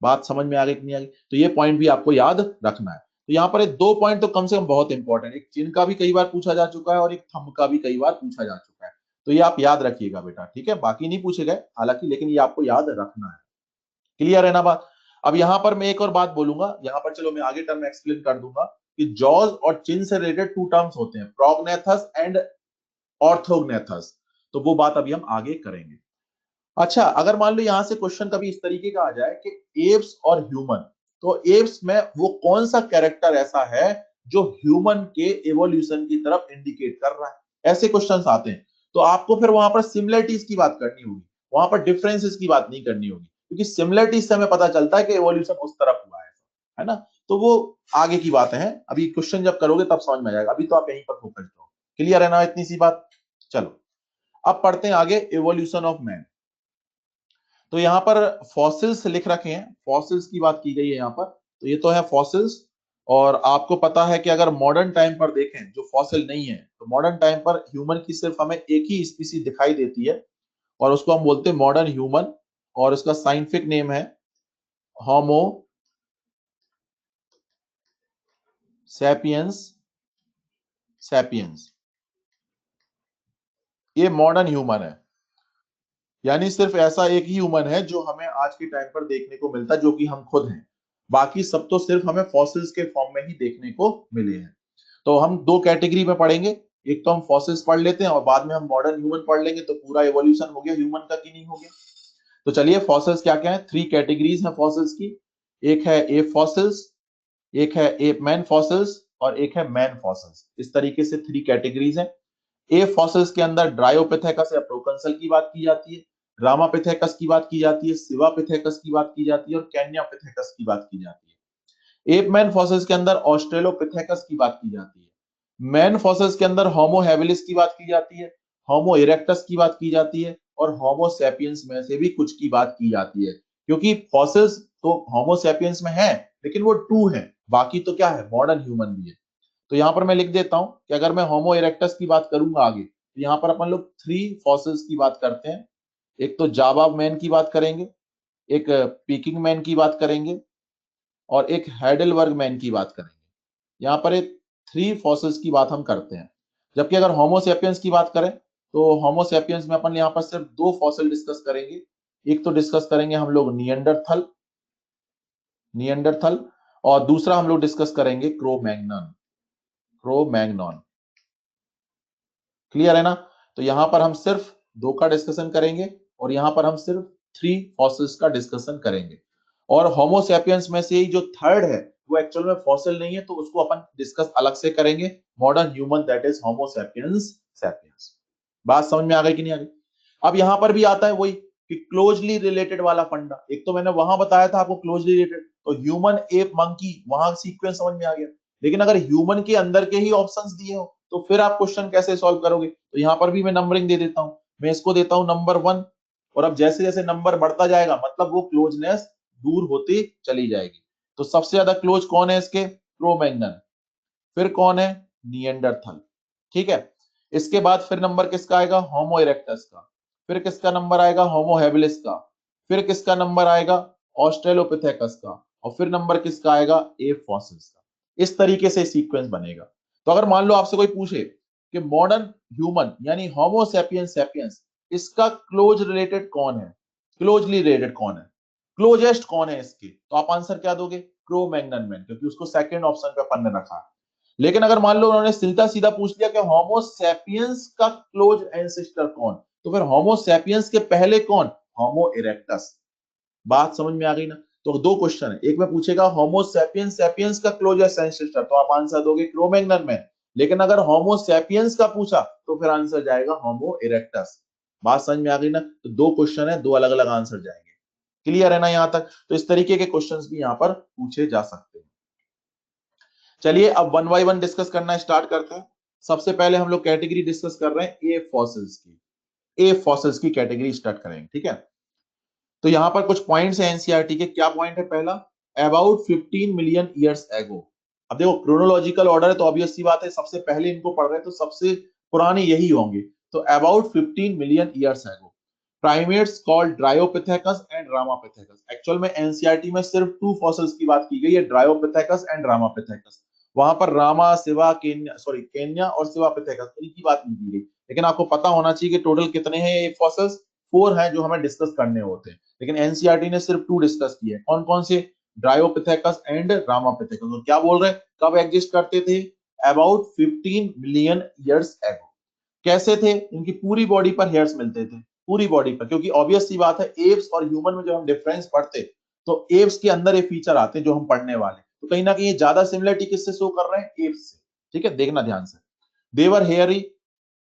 बात समझ में आ गई कि नहीं आ गई, तो ये पॉइंट भी आपको याद रखना है। तो यहाँ पर दो पॉइंट तो कम से कम बहुत इंपॉर्टेंट, एक चिन्ह का भी कई बार पूछा जा चुका है और एक थंब का भी कई बार पूछा जा चुका है। तो ये आप याद रखिएगा बेटा, ठीक है। बाकी नहीं पूछे गए हालांकि, लेकिन ये आपको याद रखना है। क्लियर है ना बात। अब यहां पर मैं एक और बात बोलूंगा, यहां पर चलो मैं आगे टर्म एक्सप्लेन कर दूंगा कि जॉज और चिन से रिलेटेड टू टर्म्स होते हैं, प्रोग्नेथस एंड ऑर्थोग्नेथस। तो वो बात अभी हम आगे करेंगे। अच्छा, अगर मान लो यहां से क्वेश्चन कभी इस तरीके का आ जाए कि एप्स और ह्यूमन, तो एप्स में वो कौन सा कैरेक्टर ऐसा है जो ह्यूमन के एवोल्यूशन की तरफ इंडिकेट कर रहा है, ऐसे क्वेश्चंस आते हैं। तो आपको फिर वहां पर सिमिलरिटीज की बात करनी होगी वहां पर डिफरेंसेस की बात नहीं करनी होगी, क्योंकि सिमिलरिटी से हमें पता चलता है कि एवोल्यूशन उस तरफ हुआ है ना। तो वो आगे की बात है, अभी क्वेश्चन जब करोगे तब समझ में आ जाएगा, अभी तो आप यहीं पर फोकस करो। क्लियर है ना इतनी सी बात? चलो अब पढ़ते हैं आगे, एवोल्यूशन ऑफ मैन। तो यहाँ पर फॉसिल्स लिख रखे हैं, फॉसिल्स की बात की गई है यहाँ पर, तो ये तो है फॉसिल्स। और आपको पता है कि अगर मॉडर्न टाइम पर देखें जो फॉसिल नहीं है, तो मॉडर्न टाइम पर ह्यूमन की सिर्फ हमें एक ही स्पीसीज दिखाई देती है, और उसको हम बोलते हैं मॉडर्न ह्यूमन, और उसका साइंटिफिक नेम है होमो सैपियंस सैपियंस। ये मॉडर्न ह्यूमन है, यानी सिर्फ ऐसा एक ही ह्यूमन है जो हमें आज के टाइम पर देखने को मिलता है, जो कि हम खुद हैं। बाकी सब तो सिर्फ हमें फॉसिल्स के फॉर्म में ही देखने को मिले हैं। तो हम दो कैटेगरी में पढ़ेंगे, एक तो हम फॉसिल्स पढ़ लेते हैं और बाद में हम मॉडर्न ह्यूमन पढ़ लेंगे, तो पूरा एवोल्यूशन हो गया ह्यूमन का कि नहीं हो गया। तो चलिए फॉसिल्स क्या क्या है, 3 कैटेगरीज हैं फॉसिल्स की। एक है एप फॉसिल्स, एक है एप मैन फॉसिल्स, और एक है मैन फॉसिल्स। इस तरीके से 3 कैटेगरीज हैं। ए फॉसिल्स के अंदर ड्रायोपिथेकस या प्रोकंसल की बात की जाती है, रामापिथेकस की बात की जाती है, सिवापिथेकस की बात की जाती है, और कैन्यापिथेकस की बात की जाती है। एप मैन फॉसिल्स के अंदर ऑस्ट्रेलोपिथेकस की बात की जाती है। मैन फॉसिल्स के अंदर होमो हैबिलिस की बात की जाती है, होमो इरेक्टस की बात की जाती है, और होमो सैपियंस में से भी कुछ की बात की जाती है। क्योंकि फॉसिल्स तो होमो सैपियंस में है, लेकिन वो 2 है, बाकी तो क्या है, मॉडर्न ह्यूमन भी है। तो यहां पर मैं लिख देता हूं कि अगर मैं होमो इरेक्टस की बात करूंगा आगे, तो यहां पर अपन लोग 3 फॉसिल्स की बात करते हैं। एक तो जावा मैन की बात करेंगे, एक पीकिंग मैन की बात करेंगे, और एक हैडलबर्ग मैन की बात करेंगे। यहाँ पर एक 3 फॉसिल्स की बात हम करते हैं। जबकि अगर होमोसेपियंस की बात करें, तो होमोसेपियंस में अपन यहाँ पर सिर्फ 2 फॉसिल डिस्कस करेंगे। एक तो डिस्कस करेंगे हम लोग नियंडरथल नियंडरथल, और दूसरा हम लोग डिस्कस करेंगे क्रो मैग्नॉन। क्लियर है ना? तो यहां पर हम सिर्फ 2 का डिस्कशन करेंगे, और यहां पर हम सिर्फ 3 फॉसिल्स का डिस्कशन करेंगे। और होमोसेपियंस में से ही जो थर्ड है वो एक्चुअल में फॉसिल नहीं है, तो उसको अपन डिस्कस अलग से करेंगे, modern human, that is Homo sapiens sapiens. बात समझ में आ गई कि नहीं आ गई? अब यहां पर भी आता है वही कि क्लोजली रिलेटेड वाला फंडा। एक तो मैंने वहां बताया था आपको क्लोजली रिलेटेड, तो ह्यूमन एप मंकी, वहां सीक्वेंस समझ में आ गया। लेकिन अगर ह्यूमन के अंदर के ही ऑप्शंस दिए हो, तो फिर आप क्वेश्चन कैसे सॉल्व करोगे? तो यहां पर भी मैं नंबरिंग दे देता हूं, मैं इसको देता हूं नंबर 1, और अब जैसे जैसे नंबर बढ़ता जाएगा मतलब वो क्लोजनेस दूर होती चली जाएगी। तो सबसे ज्यादा क्लोज कौन है इसके? क्रो-मैग्नन। फिर कौन है? निएंडरथल। ठीक है। इसके बाद फिर नंबर किसका आएगा? होमो इरेक्टस का। फिर किसका नंबर आएगा? होमो हैबिलिस का। फिर किसका नंबर आएगा? ऑस्ट्रेलोपिथेकस का। और फिर नंबर किसका आएगा? एप फॉसिल्स का। इस तरीके से सीक्वेंस बनेगा। तो अगर मान लो आपसे कोई पूछे कि मॉडर्न ह्यूमन यानी होमो सैपियंस सैपियंस, इसका क्लोज रिलेटेड कौन है, क्लोजली रिलेटेड कौन है, क्लोजेस्ट कौन है इसके, तो आप आंसर क्या दोगे? क्रो मैग्नन मैन, क्योंकि उसको सेकंड ऑप्शन पे अपन ने रखा है। लेकिन अगर मान लो उन्होंने सीधा सीधा पूछ लिया कि होमो सैपियंस का क्लोज एंसेस्टर कौन, तो फिर होमो सैपियंस के पहले कौन? होमो इरेक्टस। बात समझ में आ गई ना? तो 2 क्वेश्चन है, एक में पूछेगा होमो सैपियंस सैपियंस का क्लोजेस्ट एंसेस्टर, तो आप आंसर दोगे क्रो मैग्नन मैन। लेकिन अगर होमो सैपियंस का पूछा, तो फिर आंसर जाएगा होमो इरेक्टस। बात समझ में आ गई ना? तो 2 क्वेश्चन है, 2 अलग अलग आंसर जाएंगे। क्लियर है ना यहां तक? तो इस तरीके के क्वेश्चंस भी यहां पर पूछे जा सकते हैं। चलिए अब वन बाय वन डिस्कस करना स्टार्ट करते हैं। सबसे पहले हम लोग कैटेगरी डिस्कस कर रहे हैं ए फॉसिल्स की। ए फॉसिल्स की कैटेगरी स्टार्ट करेंगे, ठीक है। तो यहां पर कुछ पॉइंट्स हैं एनसीईआरटी के। क्या पॉइंट है? पहला, अबाउट 15 मिलियन ईयर्स एगो। अब देखो क्रोनोलॉजिकल ऑर्डर है तो ऑब्वियस सी बात है, सबसे पहले इनको पढ़ रहे हैं तो सबसे पुराने यही होंगे। तो अबाउट 15 मिलियन ईयर्स एगो primates called Dryopithecus and Ramapithecus. Actual में एनसीईआरटी में सिर्फ 2 फॉसिल्स की बात की गई है, ड्रायोपिथेकस एंड रामापिथेकस। वहां पर रामा, सिवा, केन्या, सॉरी केन्या और सिवापिथेकस इनकी बात नहीं की गई। लेकिन आपको पता होना चाहिए कि टोटल कितने हैं ये फॉसिल्स? 4 हैं जो हमें डिस्कस करने होते हैं, लेकिन एनसीईआरटी ने सिर्फ 2 डिस्कस किए हैं। कौन कौन से? Dryopithecus and Ramapithecus. और क्या बोल रहे हैं, कब एग्जिस्ट करते थे? अबाउट 15 मिलियन ईयर्स एगो। कैसे थे? इनकी पूरी बॉडी पर हेयर्स मिलते थे, पूरी बॉडी पर, क्योंकि ऑब्वियस सी बात है एप्स और ह्यूमन में जब हम डिफरेंस पढ़ते तो एप्स के अंदर ये फीचर आते हैं जो हम पढ़ने वाले, तो कहीं ना कहीं ज्यादा सिमिलरिटी किससे शो कर रहे हैं? एप्स से। ठीक है, देखना ध्यान से। They were hairy,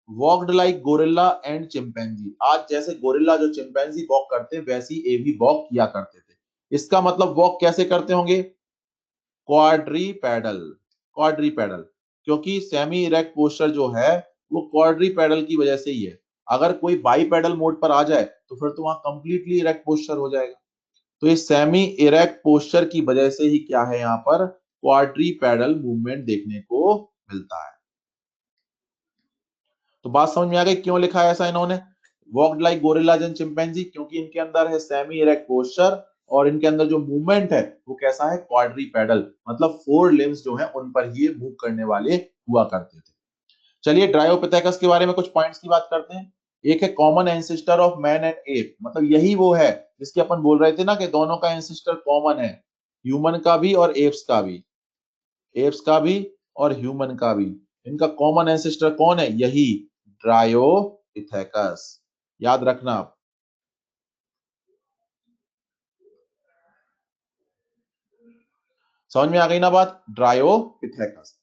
walked like gorilla and chimpanzee. आज जैसे गोरिल्ला जो चिंपैंजी वॉक करते हैं वैसी ये भी वॉक किया करते थे। इसका मतलब वॉक कैसे करते होंगे? क्वाड्रीपेडल। क्वाड्रीपेडल, क्योंकि सेमी इरेक्ट पोस्चर जो है वो क्वाड्रीपेडल की वजह से ही है। अगर कोई बाईपेडल मोड पर आ जाए तो फिर तो वहां कंप्लीटली इरेक्ट पोस्चर हो जाएगा। तो ये सेमी इरेक्ट पोस्चर की वजह से ही क्या है, यहाँ पर क्वाड्रीपेडल मूवमेंट देखने को मिलता है। तो बात समझ में आ गई क्यों लिखा है ऐसा इन्होंने, walked like gorillas and chimpanzee, क्योंकि इनके अंदर है सेमी इरेक्ट पोस्चर और इनके अंदर जो मूवमेंट है वो कैसा है, क्वाड्रीपेडल, मतलब 4 लिम्स जो है उन पर ही मूव करने वाले हुआ करते थे। चलिए ड्रायोपिथेकस के बारे में कुछ पॉइंट्स की बात करते हैं। एक है common ancestor of man and app, मतलब यही वो है जिसके अपन बोल रहे थे ना कि दोनों का एंसेस्टर कॉमन है, ह्यूमन का भी और एप्स का भी, एप्स का भी और ह्यूमन का भी। इनका कॉमन एंसेस्टर कौन है, यही ड्रायोपिथेकस। याद रखना आप। समझ में आ गई ना बात, ड्रायोपिथेकस।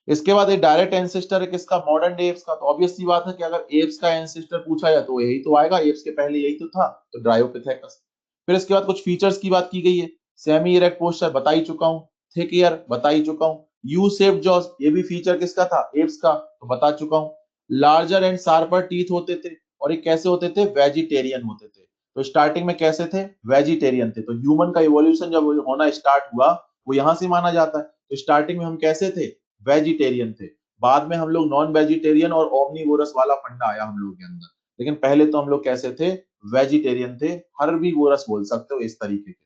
इसके बाद एक डायरेक्ट एंसेस्टर है किसका, मॉडर्न डे एप्स का। तो ऑब्वियस सी बात है कि अगर एप्स का एंसेस्टर पूछा जाए तो यही तो आएगा, एप्स के पहले यही तो था, तो ड्रायोपिथेकस। फिर इसके बाद कुछ फीचर्स की बात की गई है। सेमी इरेक्ट पोस्चर बता ही चुका हूं, थिक ईयर बता ही चुका हूं, यू शेप्ड जॉस ये भी फीचर किसका था, एप्स का, तो बता चुका हूं। लार्जर एंड शार्पर टीथ होते थे, और ये कैसे होते थे, वेजिटेरियन होते थे। तो स्टार्टिंग में कैसे थे, वेजिटेरियन थे। तो ह्यूमन का इवोल्यूशन जब होना स्टार्ट हुआ वो यहां से माना जाता है। तो स्टार्टिंग में हम कैसे थे, वेजिटेरियन थे। बाद में हम लोग नॉन वेजिटेरियन और ओमनीवोरस वाला फंडा आया हम लोग के अंदर, लेकिन पहले तो हम लोग कैसे थे, वेजिटेरियन थे, हर्बीवोरस बोल सकते हो, इस तरीके के थे।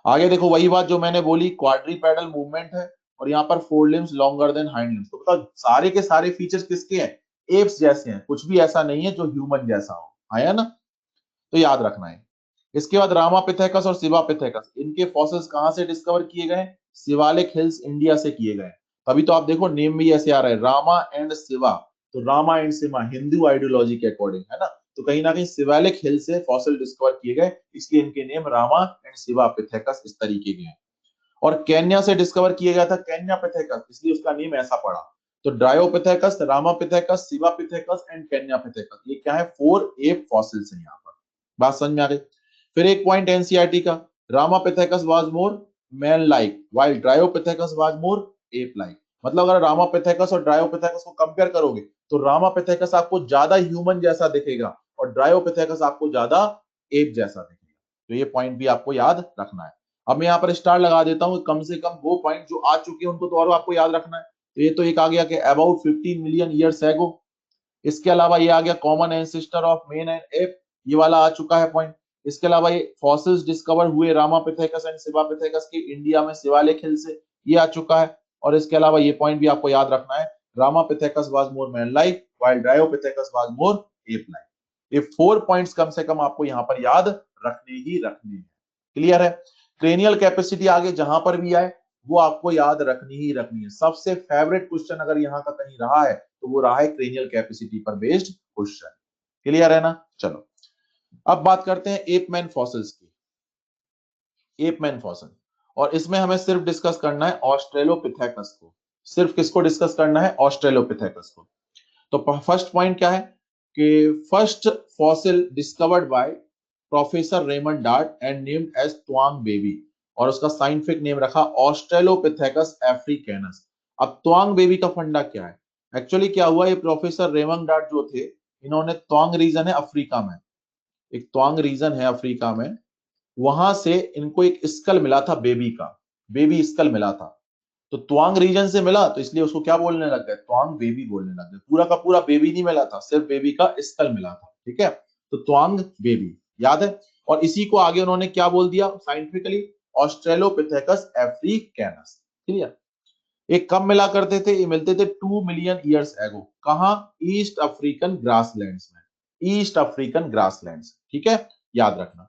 आगे देखो वही बात जो मैंने बोली, क्वाड्रीपेडल मूवमेंट है और यहाँ पर 4 limbs longer than hind limbs. तो बताओ सारे के सारे फीचर्स किसके हैं, एप्स जैसे हैं, कुछ भी ऐसा नहीं है जो ह्यूमन जैसा हो, आया ना, तो याद रखना है। इसके बाद रामापिथेकस और शिवापिथेकस, इनके फॉसिल्स कहां से डिस्कवर किए गए, शिवालिक हिल्स इंडिया से किए गए। तभी तो आप देखो नेम भी ऐसे आ रहा है, रामा एंड शिवा। तो रामा एंड शिवा हिंदू आइडियोलॉजी के अकॉर्डिंग है ना, तो कहीं ना कहीं शिवालिक हिल से फॉसिल डिस्कवर किए गए, इसलिए इनके नेम रामा एंड शिवापिथेकस इस तरीके के हैं। और केन्या से डिस्कवर किया गया था केन्या पिथेकस, इसलिए उसका नेम ऐसा पड़ा। तो Dryopithecus, Ramapithecus, शिवापिथेकस and Kenya pithecus, ये क्या है, 4 एप फॉसिल्स हैं यहाँ पर। बात समझ में आ गई। फिर एक पॉइंट एनसीईआरटी का, Ramapithecus was more man like while Dryopithecus was more ape like. मतलब अगर रामापिथेकस और ड्रायोपिथेकस को कंपेयर करोगे तो रामापिथेकस आपको ज्यादा ह्यूमन जैसा दिखेगा और ड्रायोपिथेकस आपको ज्यादा एप जैसा दिखेगा। तो ये पॉइंट भी आपको याद रखना है। अब मैं यहाँ पर स्टार लगा देता हूँ, कम से कम वो पॉइंट जो आ चुके हैं उनको तो और आपको याद रखना है। तो ये तो एक आ गया कि अबाउट 15 मिलियन ईयर्स एगो। इसके अलावा ये आ गया common ancestor of main and app, ये वाला आ चुका है पॉइंट। इसके अलावा ये फॉसिल्स डिस्कवर हुए रामापिथेकस एंड शिवापिथेकस के इंडिया में शिवालिक हिल से, ये आ चुका है। और इसके अलावा ये पॉइंट भी आपको याद रखना है, Ramapithecus was more man like while Dryopithecus was more ape like. ये 4 पॉइंट्स कम से कम आपको यहाँ पर याद रखने ही रखने हैं। क्लियर है। क्रेनियल कैपेसिटी आगे जहां पर भी आए वो आपको याद रखनी ही रखनी है। सबसे फेवरेट क्वेश्चन अगर यहाँ का कहीं रहा है तो वो रहा है क्रेनियल कैपेसिटी पर बेस्ड क्वेश्चन। क्लियर है ना। चलो अब बात करते हैं एपमैन फॉसिल्स की। एपमैन फॉसिल, और इसमें हमें सिर्फ डिस्कस करना है ऑस्ट्रेलोपिथेकस को। सिर्फ किसको डिस्कस करना है, ऑस्ट्रेलोपिथेकस को। तो फर्स्ट पॉइंट क्या है कि first fossil discovered by professor Raymond Dart and named as Taung baby, और उसका साइंटिफिक नेम रखा ऑस्ट्रेलोपिथेकस अफ्रीकैनस। अब त्वांग बेबी का फंडा क्या है, एक्चुअली क्या हुआ, ये प्रोफेसर रेमंड डार्ट जो थे, इन्होंने त्वांग रीजन है अफ्रीका में, एक त्वांग रीजन है अफ्रीका में, वहां से इनको एक स्कल मिला था बेबी का, बेबी स्कल मिला था। तो त्वांग रीजन से मिला तो इसलिए उसको क्या बोलने लग गए, त्वांग बेबी बोलने लग गए। पूरा का पूरा बेबी नहीं मिला था, सिर्फ बेबी का स्कल मिला था, ठीक है। तो त्वांग बेबी याद है। और इसी को आगे उन्होंने क्या बोल दिया साइंटिफिकली, ऑस्ट्रेलोपिथेकस अफ्रीकैनस। क्लियर। एक कब मिला करते थे, ये मिलते थे 2 मिलियन ईयर्स एगो। कहां, ईस्ट अफ्रीकन ग्रासलैंड्स में, ईस्ट अफ्रीकन ग्रासलैंड्स, ठीक है, याद रखना।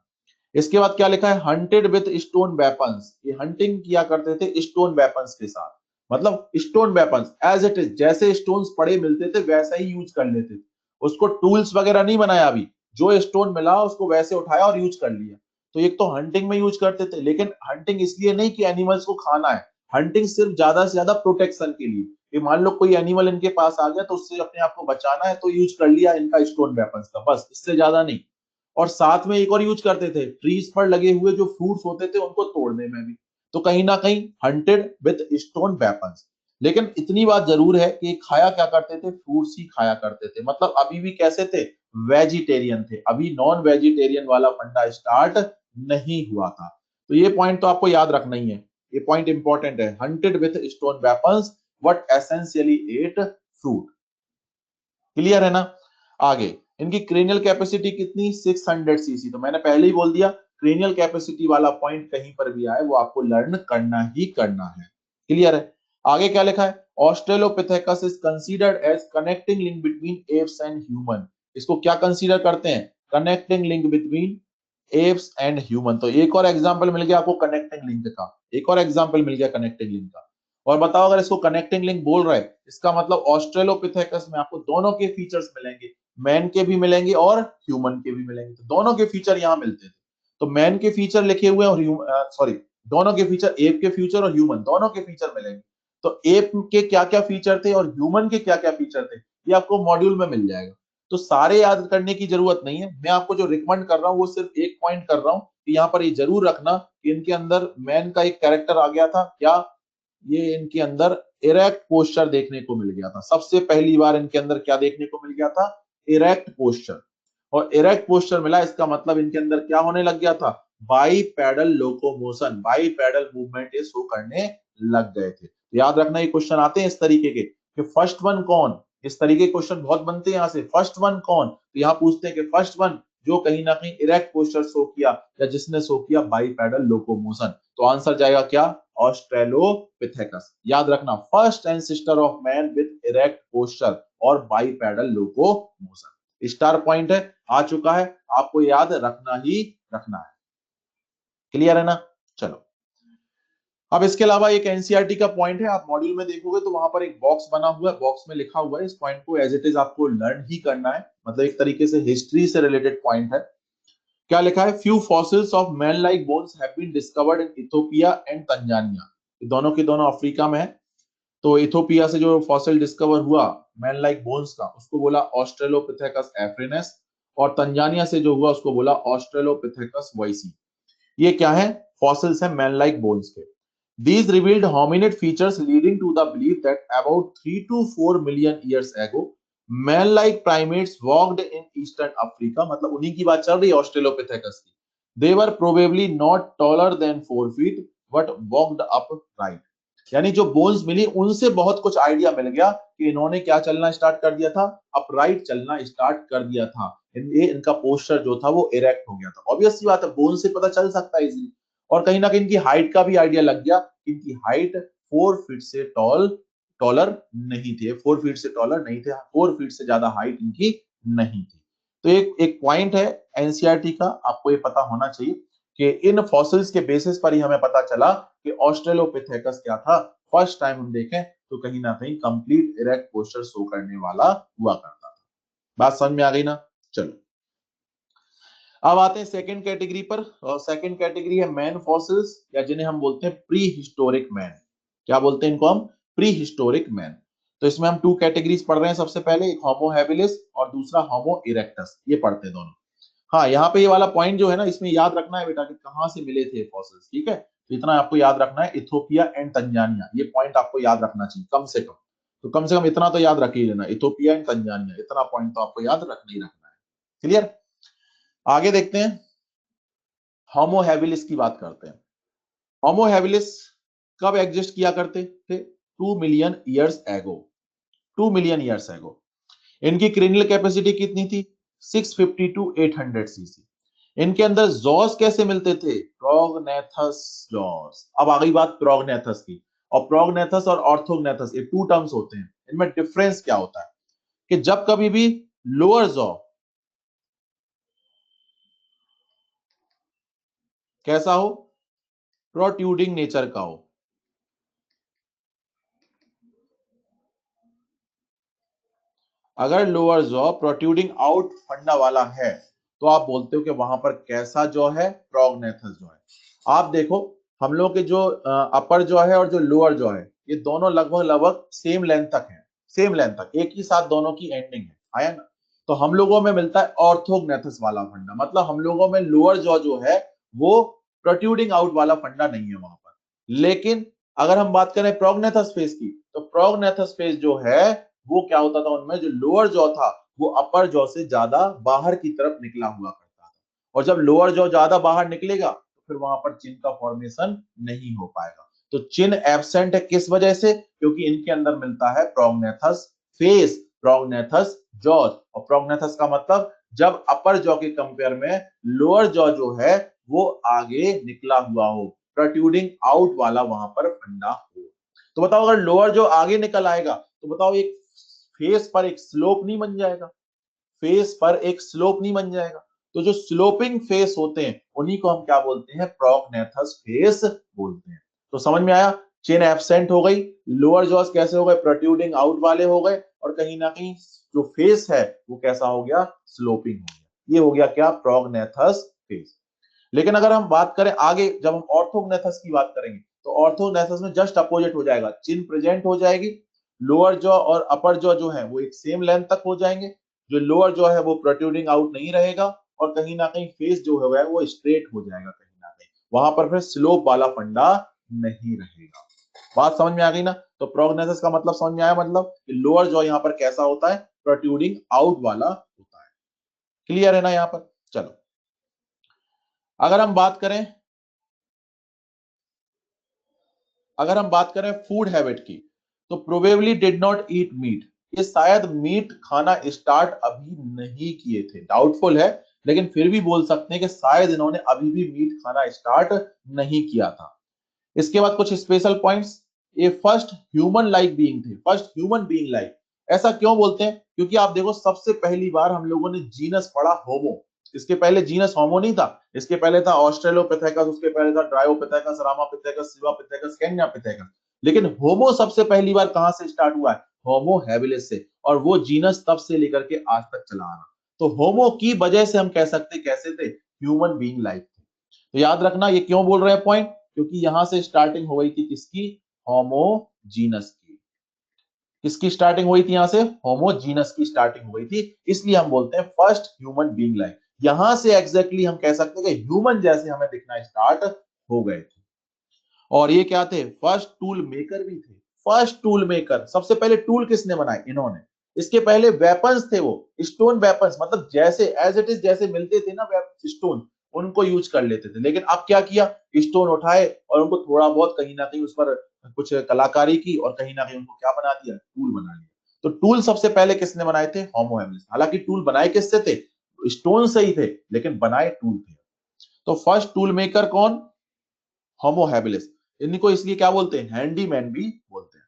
इसके बाद क्या लिखा है, हंटेड विथ स्टोन वेपन्स, ये हंटिंग किया करते थे स्टोन वेपन्स के साथ। मतलब stone weapons as it is, जैसे स्टोन्स पड़े मिलते थे वैसा ही यूज कर लेते थे, उसको टूल्स वगैरह नहीं बनाया। अभी जो स्टोन मिला उसको वैसे उठाया और यूज कर लिया। तो एक तो हंटिंग में यूज करते थे, लेकिन हंटिंग इसलिए नहीं कि एनिमल्स को खाना है, हंटिंग सिर्फ ज्यादा से ज्यादा प्रोटेक्शन के लिए, कि मान लो कोई एनिमल इनके पास आ गया तो उससे अपने आप को बचाना है तो यूज कर लिया इनका स्टोन वेपन्स का, बस इससे ज्यादा नहीं। और साथ में एक और यूज करते थे, ट्रीज पर लगे हुए जो फ्रूट्स होते थे उनको तोड़ने में भी, तो कहीं ना कहीं हंटेड विद स्टोन वेपन्स। लेकिन इतनी बात जरूर है कि खाया क्या करते थे, फ्रूट्स ही खाया करते थे, मतलब अभी भी कैसे थे, वेजिटेरियन थे, अभी नॉन वेजिटेरियन वाला फंडा स्टार्ट नहीं हुआ था। तो ये पॉइंट तो आपको याद रखना ही है, ये पॉइंट इंपॉर्टेंट है, hunted with stone weapons but essentially ate fruit. Clear है ना। आगे, इनकी क्रेनियल कैपेसिटी कितनी, 600 सीसी, तो मैंने पहले ही बोल दिया क्रेनियल कैपेसिटी वाला पॉइंट कहीं पर भी आए वो आपको लर्न करना ही करना है। क्लियर है। आगे क्या लिखा है, Australopithecus is considered as connecting link between apes and human. इसको क्या कंसीडर करते हैं, connecting link between apes and human. तो एक और एग्जांपल मिल गया आपको कनेक्टिंग लिंक का, एक और एग्जांपल मिल गया कनेक्टिंग लिंक का। और बताओ, अगर इसको कनेक्टिंग लिंक बोल रहा है, इसका मतलब ऑस्ट्रेलोपिथेकस में आपको दोनों के फीचर्स मिलेंगे, मैन के भी मिलेंगे और ह्यूमन के भी मिलेंगे, तो दोनों के फीचर यहाँ मिलते थे। तो मैन के फीचर लिखे हुए हैं और सॉरी, दोनों के फीचर, एप के फीचर और ह्यूमन दोनों के फीचर मिलेंगे। तो एप के क्या क्या फीचर थे और ह्यूमन के क्या क्या फीचर थे, ये आपको मॉड्यूल में मिल जाएगा। तो सारे याद करने की जरूरत नहीं है, मैं आपको जो रिकमेंड कर रहा हूँ वो सिर्फ एक पॉइंट कर रहा हूँ कि यहाँ पर ये जरूर रखना कि इनके अंदर मैन का एक कैरेक्टर आ गया था, क्या, ये इनके अंदर इरेक्ट पोस्चर देखने को मिल गया था। सबसे पहली बार इनके अंदर क्या देखने को मिल गया था, इरेक्ट पोस्चर। और इरेक्ट पोस्चर मिला, इसका मतलब इनके अंदर क्या होने लग गया था, bipedal locomotion, bipedal movement ये शो करने लग गए थे। याद रखना, ये क्वेश्चन आते हैं इस तरीके के कि फर्स्ट वन कौन, इस तरीके के क्वेश्चन बहुत बनते हैं यहाँ से, फर्स्ट वन कौन, तो यहाँ पूछते हैं कि फर्स्ट वन जो कहीं ना कहीं इरेक्ट पोस्चर शो किया या जिसने शो किया बाई पैडल लोकोमोशन। तो आंसर जाएगा क्या, ऑस्ट्रेलोपिथेकस। याद रखना, first ancestor of man with erect posture और बाइपेडल लोकोमोशन। स्टार पॉइंट है, आ चुका है, आपको याद रखना ही रखना है। क्लियर है ना। चलो, अब इसके अलावा एक एनसीईआरटी का पॉइंट है, आप मॉड्यूल में देखोगे तो वहां पर एक बॉक्स बना हुआ है, बॉक्स में लिखा हुआ है, इस पॉइंट को एज इट इज आपको लर्न ही करना है, मतलब एक तरीके से हिस्ट्री से रिलेटेड पॉइंट है। क्या लिखा है, few fossils of man like bones have been discovered in Ethiopia and Tanzania. दोनों के दोनों अफ्रीका में है। तो इथियोपिया से जो फॉसिल डिस्कवर हुआ मैन लाइक बोन्स का, उसको बोला ऑस्ट्रेलोपिथेकस एफ्रिनस, और तंजानिया से जो हुआ उसको बोला ऑस्ट्रेलोपिथेकस वॉइसी। ये क्या है, फॉसिल्स हैं मैन लाइक बोन्स के। These revealed hominid features leading to the belief that about 3 to 4 million years ago, man-like primates walked in eastern Africa, मतलब उन्हीं की बात चल रही है ऑस्ट्रेलोपिथेकस की। They were probably not taller than 4 feet, but walked upright. यानी जो बोन्स मिली उनसे बहुत कुछ आइडिया मिल गया कि इन्होंने क्या चलना स्टार्ट कर दिया था, अपराइट चलना स्टार्ट कर दिया था। ये इनका पोस्चर जो था वो इरेक्ट हो गया था। ऑब्वियस सी बात है, बोन से पता चल सकता है इजीली। और कहीं ना कहीं इनकी हाइट का भी आइडिया लग गया, इनकी हाइट 4 फीट से टॉलर नहीं थे, 4 फीट से टॉलर नहीं थे, 4 फीट से ज्यादा हाइट इनकी नहीं थी। तो एक एक पॉइंट है एनसीईआरटी का, आपको ये पता होना चाहिए कि इन फॉसिल्स के बेसिस पर ही हमें पता चला कि ऑस्ट्रेलोपिथेकस क्या था। फर्स्ट टाइम हम देखें तो कहीं ना कहीं कंप्लीट इरेक्ट पोस्चर शो करने वाला हुआ करता था। बात समझ में आ गई ना। चलो, अब आते हैं सेकंड कैटेगरी पर, और सेकंड कैटेगरी है मैन फॉसिल्स, या जिन्हें हम बोलते हैं प्री हिस्टोरिक मैन। क्या बोलते हैं इनको हम, प्री हिस्टोरिक मैन। तो इसमें हम टू कैटेगरीज पढ़ रहे हैं, सबसे पहले एक होमो हैबिलिस और दूसरा होमो इरेक्टस, ये पढ़ते हैं दोनों। हाँ, यहाँ पे ये वाला पॉइंट जो है ना, इसमें याद रखना है बेटा कि कहाँ से मिले थे फॉसिल्स, ठीक है। तो इतना आपको याद रखना है, इथियोपिया एंड तंजानिया, ये पॉइंट आपको याद रखना चाहिए कम से कम। तो कम से कम इतना तो याद रख ही लेना, इथियोपिया एंड तंजानिया, इतना पॉइंट तो आपको याद रखना ही रखना है। क्लियर। आगे देखते हैं, होमो हैबिलिस की बात करते हैं। होमो हैबिलिस कब एग्जिस्ट किया करते थे, 2 मिलियन ईयर्स एगो, 2 मिलियन ईयर्स एगो। इनकी क्रेनियल कैपेसिटी कितनी थी, 650 टू 800 सीसी। इनके अंदर जॉस कैसे मिलते थे, प्रोगनेथस जॉस। अब आ गई बात प्रोगनेथस की, और प्रोगनेथस और ऑर्थोगनेथस ये टू टर्म्स होते हैं, इनमें डिफरेंस क्या होता है कि जब कभी भी लोअर जॉ कैसा हो, प्रोट्यूडिंग नेचर का हो, अगर लोअर जॉ प्रोट्यूडिंग आउट फंडा वाला है तो आप बोलते हो कि वहां पर कैसा जॉ है, प्रोगनेथस जॉ है। आप देखो हम लोग के जो अपर जॉ है और जो लोअर जॉ है, ये दोनों लगभग लगभग सेम लेंथ तक है, सेम लेंथ तक, एक ही साथ दोनों की एंडिंग है, आया ना। तो हम लोगों में मिलता है ऑर्थोग्नेथस वाला फंडा, मतलब हम लोगों में लोअर जॉ जो है वो प्रोट्रूडिंग आउट वाला फंडा नहीं है वहां पर। लेकिन अगर हम बात करें प्रोग्नेथस फेस की, तो प्रोग्नेथस फेस जो है वो क्या होता था, उनमें जो लोअर जॉ था वो अपर जॉ से ज्यादा बाहर की तरफ निकला हुआ करता था, और जब लोअर जॉ ज्यादा बाहर निकलेगा तो फिर वहां पर चिन का फॉर्मेशन नहीं हो पाएगा। तो चिन एब्सेंट है किस वजह से, क्योंकि इनके अंदर मिलता है प्रोग्नेथस फेस, प्रोग्नेथस जॉ, और प्रोग्नेथस का मतलब जब अपर जॉ के कंपेयर में लोअर जॉ जो है वो आगे निकला हुआ हो, प्रोट्रूडिंग आउट वाला वहां पर फंडा हो। तो बताओ अगर लोअर जॉ आगे निकल आएगा तो बताओ एक फेस पर एक स्लोप नहीं बन जाएगा, फेस पर एक स्लोप नहीं बन जाएगा। तो जो स्लोपिंग फेस होते हैं उन्हीं को हम क्या बोलते हैं, प्रोग्नेथस फेस बोलते हैं। तो समझ में आया, चेन एब्सेंट हो गई, लोअर जॉस कैसे हो गए, प्रोट्रूडिंग आउट वाले हो गए, और कहीं ना कहीं जो फेस है वो कैसा हो गया, स्लोपिंग हो गया। ये हो गया क्या, प्रोग्नेथस फेस। लेकिन अगर हम बात करें आगे, जब हम ऑर्थोग्नेथस की बात करेंगे तो ऑर्थोग्नेथस में जस्ट अपोजिट हो जाएगा, चिन प्रेजेंट हो जाएगी, लोअर जॉ और अपर जॉ जो है वो एक सेम लेंथ तक हो जाएंगे, जो लोअर जॉ है वो प्रोट्रूडिंग आउट नहीं रहेगा, और कहीं ना कहीं फेस जो है वो स्ट्रेट हो जाएगा, कहीं ना कहीं वहां पर फिर स्लोप वाला फंडा नहीं रहेगा। बात समझ में आ गई ना। तो प्रोग्नेसिस का मतलब समझ में आया, मतलब कि लोअर जॉ यहाँ पर कैसा होता है, प्रोट्रूडिंग आउट वाला होता है। क्लियर है ना यहाँ पर। चलो अगर हम बात करें, अगर हम बात करें फूड हैबिट की, तो probably did not eat meat, ये शायद मीट खाना स्टार्ट अभी नहीं किए थे, डाउटफुल है, लेकिन फिर भी बोल सकते हैं कि शायद इन्होंने अभी भी मीट खाना स्टार्ट नहीं किया था। इसके बाद कुछ स्पेशल पॉइंट्स, ये फर्स्ट ह्यूमन लाइक बीइंग थे, फर्स्ट ह्यूमन बीइंग लाइक। ऐसा क्यों बोलते हैं, क्योंकि आप देखो सबसे पहली बार हम लोगों ने जीनस पढ़ा होमो, इसके पहले जीनस होमो नहीं था, इसके पहले था ऑस्ट्रेलोपिथेकस, उसके पहले था ड्रायोपिथेकस, रामापिथेकस, सिवापिथेकस, केन्यापिथेकस। लेकिन होमो सबसे पहली बार कहां से स्टार्ट हुआ है, होमो हैबिलिस से, और वो जीनस तब से लेकर के आज तक चला आ रहा। तो होमो की वजह से हम कह सकते कैसे थे, ह्यूमन बीइंग लाइक थे। तो याद रखना ये क्यों बोल रहे हैं पॉइंट, क्योंकि यहां से स्टार्टिंग हो गई थी किसकी, होमोजीनस की। किसकी स्टार्टिंग हुई थी, यहां से होमोजीनस की स्टार्टिंग हुई थी, इसलिए हम बोलते हैं फर्स्ट ह्यूमन बीइंग लाइक। यहां से एग्जैक्टली हम कह सकते हैं कि ह्यूमन जैसे हमें दिखना स्टार्ट हो गए थे। और ये क्या थे, फर्स्ट टूल मेकर भी थे, फर्स्ट टूल मेकर। सबसे पहले टूल किसने बनाए, इन्होंने। इसके पहले वेपन्स थे, वो स्टोन वेपन्स, मतलब जैसे एज इट इज जैसे मिलते थे ना स्टोन, उनको यूज कर लेते थे। लेकिन अब क्या किया, स्टोन उठाए और उनको थोड़ा बहुत कहीं ना कहीं उस पर कुछ कलाकारी की, और कहीं ना कहीं उनको क्या बना दिया, टूल बना लिया। तो टूल सबसे पहले किसने बनाए थे, होमो हैबिलिस। हालांकि टूल बनाए किससे थे, स्टोन से ही थे, लेकिन बनाए टूल थे। तो फर्स्ट टूल मेकर कौन, होमो हैबिलिस। इनको इसलिए क्या बोलते हैं, हैंडीमैन भी बोलते हैं।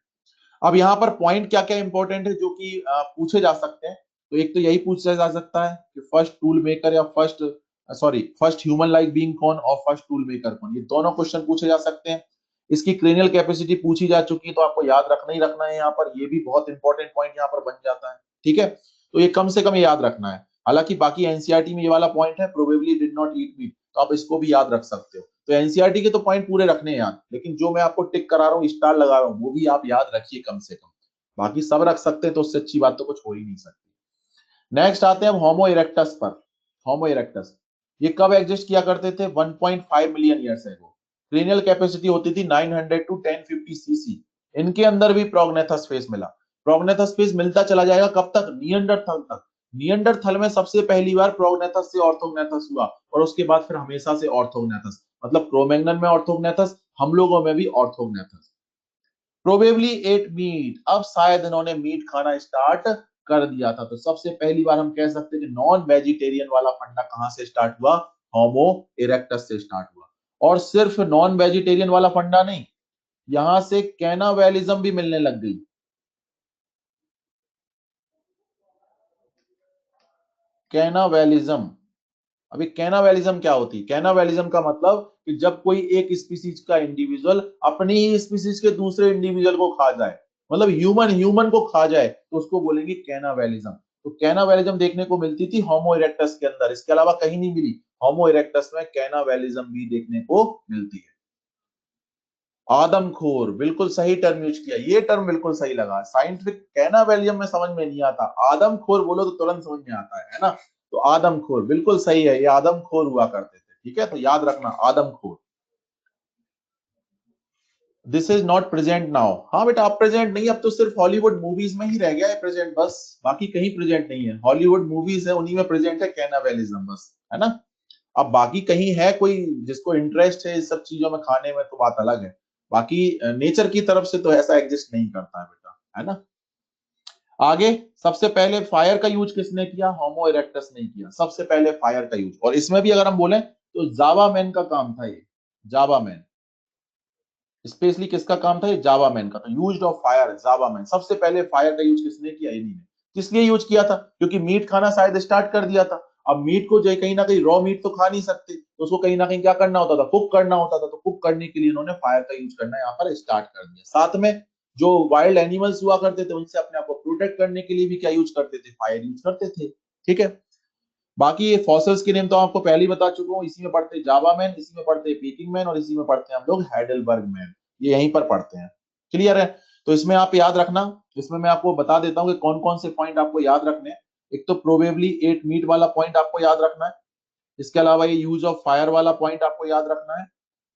अब यहाँ पर पॉइंट क्या क्या इंपॉर्टेंट है जो कि पूछे जा सकते हैं। तो एक तो यही पूछा जा सकता है कि फर्स्ट टूल मेकर या first, sorry, first human like being कौन और फर्स्ट टूल मेकर कौन, ये दोनों क्वेश्चन पूछे जा सकते हैं। इसकी क्रेनियल कैपेसिटी पूछी जा चुकी है, तो आपको याद रखना ही रखना है यहाँ पर, ये भी बहुत इंपॉर्टेंट पॉइंट यहाँ पर बन जाता है। ठीक है, तो ये कम से कम याद रखना है। हालांकि बाकी एनसीईआरटी में ये वाला पॉइंट है, probably did not eat meat, तो आप इसको भी याद रख सकते हो। तो एनसीईआरटी के तो पॉइंट पूरे रखने हैं याद, लेकिन जो मैं आपको टिक करा रहा हूँ, स्टार लगा रहा हूँ, वो भी आप याद रखिए कम से कम। बाकी सब रख सकते हैं, तो उससे अच्छी बात तो कुछ हो ही नहीं सकती। नेक्स्ट आते हैं हम होमो इरेक्टस पर। होमो इरेक्टस ये कब एग्जिस्ट किया करते थे, 1.5 मिलियन ईयर्स एगो। क्रेनियल कैपेसिटी होती थी 900 टू 1050 सीसी। इनके अंदर भी प्रोग्नेथस फेस मिला। प्रोग्नेथस फेस मिलता चला जाएगा कब तक, नियंडरथल तक। नियंडरथल में सबसे पहली बार प्रोग्नेथस से ऑर्थोग्नेथस हुआ, और उसके बाद फिर हमेशा से ऑर्थोग्नेथस, मतलब क्रोमैग्नन में ऑर्थोग्नेथस, हम लोगों में भी ऑर्थोग्नेथस। प्रोबेबली एट मीट, अब शायद इन्होंने मीट खाना स्टार्ट कर दिया था। तो सबसे पहली बार हम कह सकते हैं कि नॉन वेजिटेरियन वाला फंडा कहां से स्टार्ट हुआ, होमो इरेक्टस से स्टार्ट हुआ। और सिर्फ नॉन वेजिटेरियन वाला फंडा नहीं, यहां से कैनावेलिज्म भी मिलने लग गई। कैनावेलिज्म, अभी कैनावेलिज्म क्या होती है, कैनावेलिज्म का मतलब कि जब कोई एक स्पीसीज का इंडिविजुअल अपनी ही स्पीसीज के दूसरे इंडिविजुअल को खा जाए, मतलब ह्यूमन ह्यूमन को खा जाए, तो उसको बोलेंगे कैनावेलिज्म। तो कैनावेलिज्म देखने को मिलती थी होमो इरेक्टस के अंदर, इसके अलावा कहीं नहीं मिली। होमो इरेक्टस में कैनावेलिज्म भी देखने को मिलती है। आदमखोर, बिल्कुल सही टर्म यूज किया, ये टर्म बिल्कुल सही लगा। साइंटिफिक कहना वैलियम में समझ में नहीं आता, आदमखोर बोलो तो तुरंत समझ में आता है ना। तो आदमखोर बिल्कुल सही है, ये आदमखोर हुआ करते थे, ठीक है, तो याद रखना आदमखोर। This is not present now, हाँ बेटा अब प्रेजेंट नहीं, अब तो सिर्फ हॉलीवुड मूवीज में ही रह गया है प्रेजेंट, बस बाकी कहीं प्रेजेंट नहीं है। हॉलीवुड मूवीज है उन्हीं में प्रेजेंट है कैनाबेलिज्म, बस, है ना। अब बाकी कहीं है कोई जिसको इंटरेस्ट है इस सब चीजों में खाने में तो बात अलग है, बाकी नेचर की तरफ से तो ऐसा एग्जिस्ट नहीं करता है बेटा, है ना। आगे, सबसे पहले फायर का यूज किसने किया? होमो इरेक्टस ने किया सबसे पहले फायर का यूज, और इसमें भी अगर हम बोले तो जावा मैन का काम था ये, जावा मैन, स्पेशली किसका काम था ये? जावा मैन का। तो use of fire, Java man, सबसे पहले फायर का यूज किसने किया? इन्हीं ने। किस लिए यूज किया था? क्योंकि मीट खाना शायद स्टार्ट कर दिया था। अब मीट को जो कहीं ना कहीं रॉ मीट तो खा नहीं सकते, तो उसको कहीं ना कहीं क्या करना होता था? कुक करना होता था। तो कुक करने के लिए इन्होंने फायर का यूज करना यहाँ पर स्टार्ट कर दिया। साथ में जो वाइल्ड एनिमल्स हुआ करते थे उनसे अपने आप को प्रोटेक्ट करने के लिए भी क्या यूज करते थे? फायर यूज करते थे, ठीक है। बाकी ये फॉसिल्स के नेम तो आपको पहले ही बता चुका हूँ, इसी में पढ़ते जावा मैन, इसी में पढ़ते पीकिंग मैन, और इसी में पढ़ते हैं हम लोग हाइडेलबर्ग मैन, ये यहीं पर पढ़ते हैं। क्लियर है? तो इसमें आप याद रखना, इसमें मैं आपको बता देता हूँ कि कौन कौन से पॉइंट आपको याद रखने हैं। एक तो प्रोबेबली एट मीट वाला पॉइंट आपको याद रखना है। इसके अलावा ये यूज ऑफ फायर वाला पॉइंट आपको याद रखना है।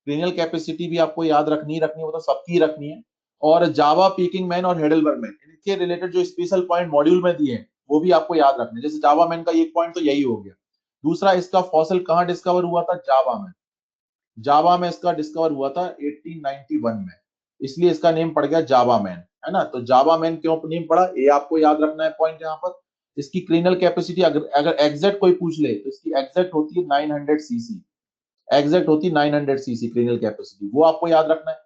क्रेनियल कैपेसिटी भी आपको याद रखनी है, वो तो सबकी रखनी है। और जावा, पीकिंग मैन और हेडलबर्ग मैन, इनके रिलेटेड जो स्पेशल पॉइंट मॉड्यूल में दिए हैं वो भी आपको याद रखने हैं। जैसे जावा मैन का एक पॉइंट तो यही हो गया। दूसरा, इसका फॉसिल कहाँ डिस्कवर हुआ था? जावा में। जावा में इसका डिस्कवर हुआ था 1891 में, इसलिए इसका नेम पड़ गया जावा मैन, है ना। तो जावा मैन क्यों नेम पड़ा, ये आपको याद रखना है पॉइंट यहाँ पर। इसकी क्रेनियल कैपेसिटी अगर अगर एग्जैक्ट कोई पूछ ले तो इसकी एग्जैक्ट होती है 900 सीसी, एग्जैक्ट होती 900 सीसी क्रेनियल कैपेसिटी, वो आपको याद रखना है।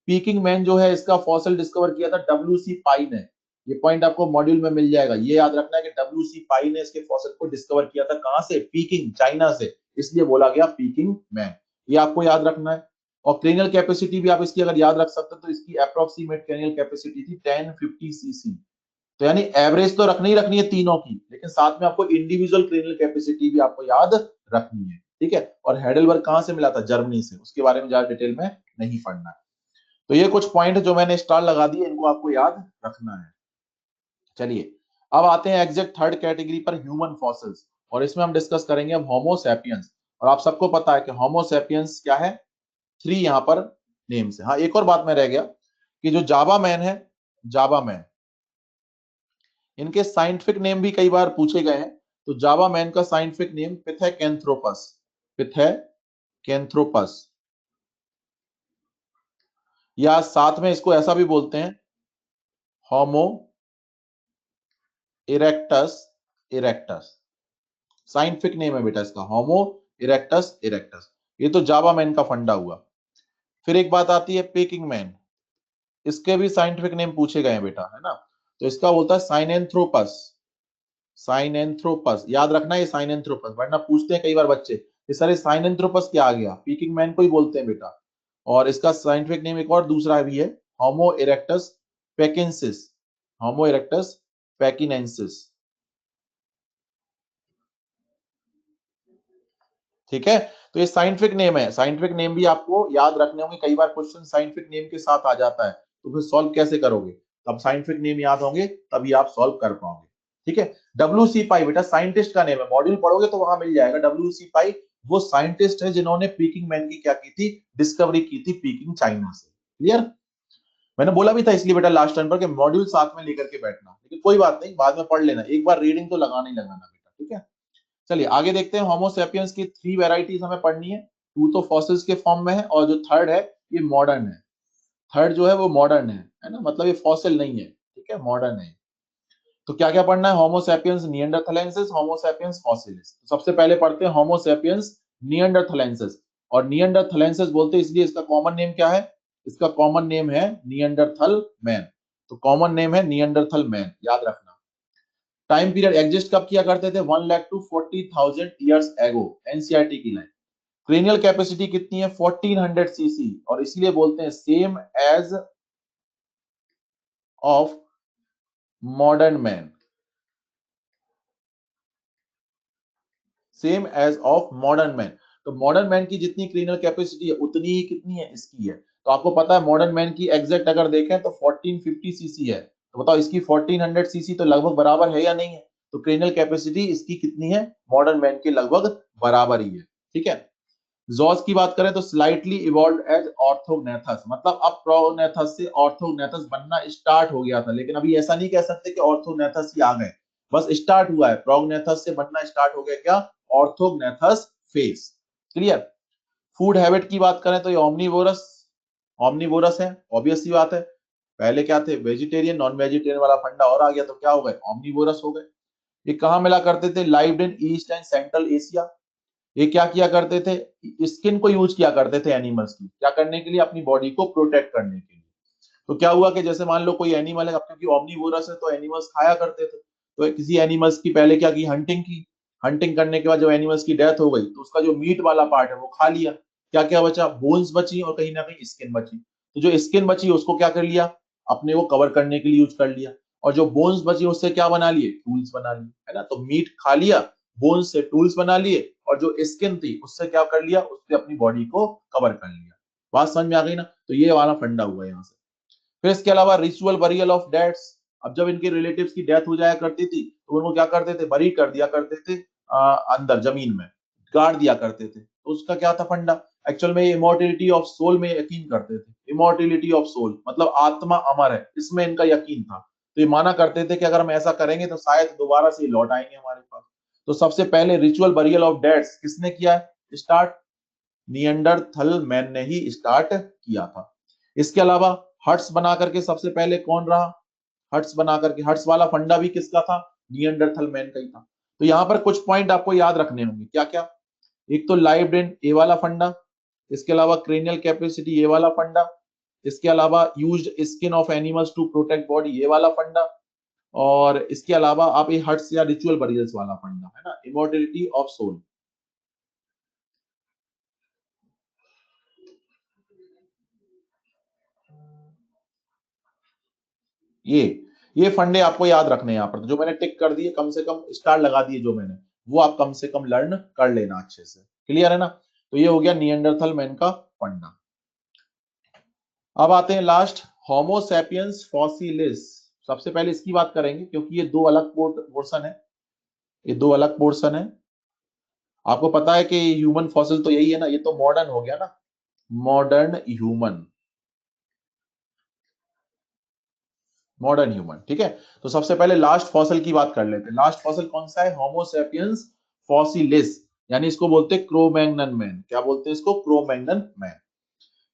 पीकिंग मैन जो है इसका फॉसिल डिस्कवर किया था डब्ल्यू सी पाई ने, ये पॉइंट आपको मॉड्यूल में मिल जाएगा। ये याद रखना है कि डब्ल्यू सी पाई ने इसके फॉसिल को डिस्कवर किया था, कहां से? पीकिंग, चाइना से, इसलिए बोला गया पीकिंग मैन, ये आपको याद रखना है। और क्रेनियल कैपेसिटी भी आप इसकी अगर याद रख सकते हो तो इसकी अप्रोक्सीमेट क्रेनियल कैपेसिटी थी 1050 सीसी। तो यानी एवरेज तो रखनी है तीनों की, लेकिन साथ में आपको इंडिविजुअल क्रेनियल कैपेसिटी भी आपको याद रखनी है, ठीक है। और हेडलबर्ग कहां से मिला था? जर्मनी से, उसके बारे में ज्यादा डिटेल में नहीं पढ़ना है। तो ये कुछ पॉइंट जो मैंने स्टार लगा दिए, इनको आपको याद रखना है। चलिए, अब आते हैं एग्जैक्ट थर्ड कैटेगरी पर, ह्यूमन फॉसिल्स, और इसमें हम डिस्कस करेंगे अब होमो सैपियंस। और आप सबको पता है कि होमो सैपियंस क्या है, थ्री यहाँ पर नेम्स है। हाँ, एक और बात में रह गया कि जो जावा मैन है, जावा मैन, इनके साइंटिफिक नेम भी कई बार पूछे गए हैं। तो जावा मैन का साइंटिफिक नेम पिथेकैंथ्रोपस, पिथेकैंथ्रोपस, या साथ में इसको ऐसा भी बोलते हैं होमो इरेक्टस, इरेक्टस, साइंटिफिक नेम है बेटा इसका, होमो इरेक्टस, इरेक्टस। ये तो जावा मैन का फंडा हुआ। फिर एक बात आती है पेकिंग मैन, इसके भी साइंटिफिक नेम पूछे गए हैं बेटा, है ना। तो इसका बोलता है साइनेंथ्रोपस, साइनेंथ्रोपस, याद रखना ये साइनेंथ्रोपस, वरना पूछते हैं कई बार बच्चे ये सारे साइनेंथ्रोपस क्या आ गया, पीकिंग मैन को ही बोलते हैं बेटा। और इसका साइंटिफिक नेम एक और दूसरा भी है, होमो इरेक्टस पैकिनेंसिस, होमो इरेक्टस पैकिनेंसिस, ठीक है। तो ये साइंटिफिक नेम है, साइंटिफिक नेम भी आपको याद रखने होंगे, कई बार क्वेश्चन साइंटिफिक नेम के साथ आ जाता है, तो फिर सॉल्व कैसे करोगे? तब साइंटिफिक नेम याद होंगे तभी आप सॉल्व कर पाओगे, ठीक है। डब्ल्यू सी पाई बेटा साइंटिस्ट का नेम है, मॉड्यूल पढ़ोगे तो वहां मिल जाएगा। डब्ल्यू सी पाई वो साइंटिस्ट है जिन्होंने पीकिंग मैन की क्या की थी? डिस्कवरी की थी, पीकिंग चाइना से। क्लियर? मैंने बोला भी था इसलिए बेटा लास्ट टाइम पर कि मॉड्यूल साथ में लेकर के बैठना, लेकिन कोई बात नहीं, बाद में पढ़ लेना, एक बार रीडिंग तो लगाना ही लगाना बेटा, ठीक है। चलिए आगे देखते हैं, होमो सेपियंस की थ्री वेराइटीज हमें पढ़नी है। टू तो फॉसिल्स के फॉर्म में है, और जो थर्ड है ये मॉडर्न है। थर्ड जो है वो मॉडर्न है ना, मतलब ये फॉसिल नहीं है, ठीक है, मॉडर्न है। तो क्या क्या पढ़ना है? होमो सेपियंस निएंडरथालेंसिस, होमो सेपियंस फॉसिलिस। तो सबसे पहले पढ़ते हैं होमो सेपियंस निएंडरथालेंसिस। और निएंडरथालेंसिस बोलते हैं इसलिए इसका कॉमन नेम क्या है? इसका कॉमन नेम है निएंडरथल मैन। तो कॉमन नेम है निएंडरथल मैन, याद रखना। टाइम पीरियड एग्जिस्ट कब किया करते थे? 1 lakh to 40,000 years ago, NCERT की लाइन। क्रेनियल कैपेसिटी कितनी है? 1400 सीसी, और इसलिए बोलते हैं same as of modern man, same as of modern man. तो मॉडर्न मैन की जितनी क्रेनियल कैपेसिटी है उतनी ही कितनी है? इसकी है। तो आपको पता है मॉडर्न मैन की एग्जैक्ट अगर देखें तो 1450 सीसी है, तो बताओ इसकी 1400 सीसी तो लगभग बराबर है या नहीं है? तो क्रेनियल कैपेसिटी इसकी कितनी है? मॉडर्न मैन के लगभग बराबर ही है। ठीक है, जॉस की बात करें तो स्लाइटली इवॉल्व एज ऑर्थोग्नेथस, मतलब अब प्रोगनेथस से ऑर्थोग्नेथस बनना स्टार्ट हो गया था, लेकिन अभी ऐसा नहीं कह सकते कि ऑर्थोग्नेथस ही आ गए, बस स्टार्ट हुआ है, प्रोगनेथस से बनना स्टार्ट हो गया क्या? ऑर्थोग्नेथस फेस। क्लियर। फूड हैबिट की बात करें तो ये ऑमनीवोरस, ऑमनीवोरस है, ऑब्वियस सी बात है। पहले क्या थे? वेजिटेरियन, नॉन वेजिटेरियन वाला फंडा और आ गया तो क्या हो गए? ऑमनीवोरस हो गए। ये कहाँ मिला करते थे? Lived in east and central Asia. ये क्या किया करते थे? स्किन को यूज किया करते थे एनिमल्स की, क्या करने के लिए? अपनी बॉडी को प्रोटेक्ट करने के लिए। तो क्या हुआ कि जैसे मान लो कोई एनिमल है, अब क्योंकि ऑमनीवोरस है तो एनिमल्स खाया करते थे, तो किसी एनिमल्स की पहले क्या की? हंटिंग की। हंटिंग करने के बाद जब एनिमल्स की डेथ हो गई तो उसका जो मीट वाला पार्ट है वो खा लिया। क्या क्या बचा? बोन्स बची और कहीं ना कहीं स्किन बची। तो जो स्किन बची उसको क्या कर लिया? अपने वो कवर करने के लिए यूज कर लिया। और जो बोन्स बची उससे क्या बना लिए? टूल्स बना लिए, है ना? तो मीट खा लिया, बोन्स से टूल्स बना लिए, और जो स्किन थी उससे क्या कर लिया? उससे अपनी बॉडी को कवर कर लिया। बात समझ में आ गई ना? तो ये वाला फंडा हुआ यहाँ से। फिर इसके अलावा रिचुअल बरियल ऑफ डेड्स। अब जब इनके रिलेटिव्स की डेथ हो जाया करती थी तो उनको क्या करते थे? बरी कर दिया करते थे अंदर जमीन में, गाड़ दिया करते थे। तो उसका क्या था फंडा? एक्चुअल में इमोर्टिलिटी ऑफ सोल में यकीन करते थे। इमोर्टिलिटी ऑफ सोल मतलब आत्मा अमर है, इसमें इनका यकीन था। तो ये माना करते थे कि अगर हम ऐसा करेंगे तो शायद दोबारा से लौट आएंगे हमारे पास। तो सबसे पहले रिचुअल बरियल ऑफ डेड्स किसने किया है स्टार्ट? नियंडरथल मैन ने ही स्टार्ट किया था। इसके अलावा हट्स बना करके सबसे पहले कौन रहा? हट्स बना करके, हट्स वाला फंडा भी किसका था? नियंडरथल मैन का ही था। तो यहाँ पर कुछ पॉइंट आपको याद रखने होंगे। क्या क्या? एक तो लाइव डेन ए वाला फंडा, इसके अलावा क्रेनियल कैपेसिटी ये वाला फंडा, इसके अलावा used skin of animals to protect body ये वाला फंडा, और इसके अलावा आप ये हट्स या रिचुअल बरियल्स वाला फंडा, है ना, इमोर्टिलिटी ऑफ सोल। ये ये फंडे आपको याद रखने हैं यहाँ पर, तो जो मैंने टिक कर दिए, कम से कम स्टार लगा दिए जो मैंने, वो आप कम से कम लर्न कर लेना अच्छे से। क्लियर है ना? तो ये हो गया नियंडरथल मैन का फंडा। अब आते हैं लास्ट, होमोसेपियंस फॉसिलिस। सबसे पहले इसकी बात करेंगे क्योंकि ये दो अलग पोर्शन है, ये दो अलग पोर्शन है। आपको पता है कि ह्यूमन फॉसिल तो यही है ना, ये तो मॉडर्न हो गया ना, मॉडर्न ह्यूमन, मॉडर्न ह्यूमन। ठीक है, तो सबसे पहले लास्ट फॉसिल की बात कर लेते हैं। लास्ट फॉसिल कौन सा है? होमोसेपियंस फॉसिलिस, यानी इसको बोलते हैं क्रो-मैग्नन मैन। क्या बोलते हैं इसको? Cro-Magnon man.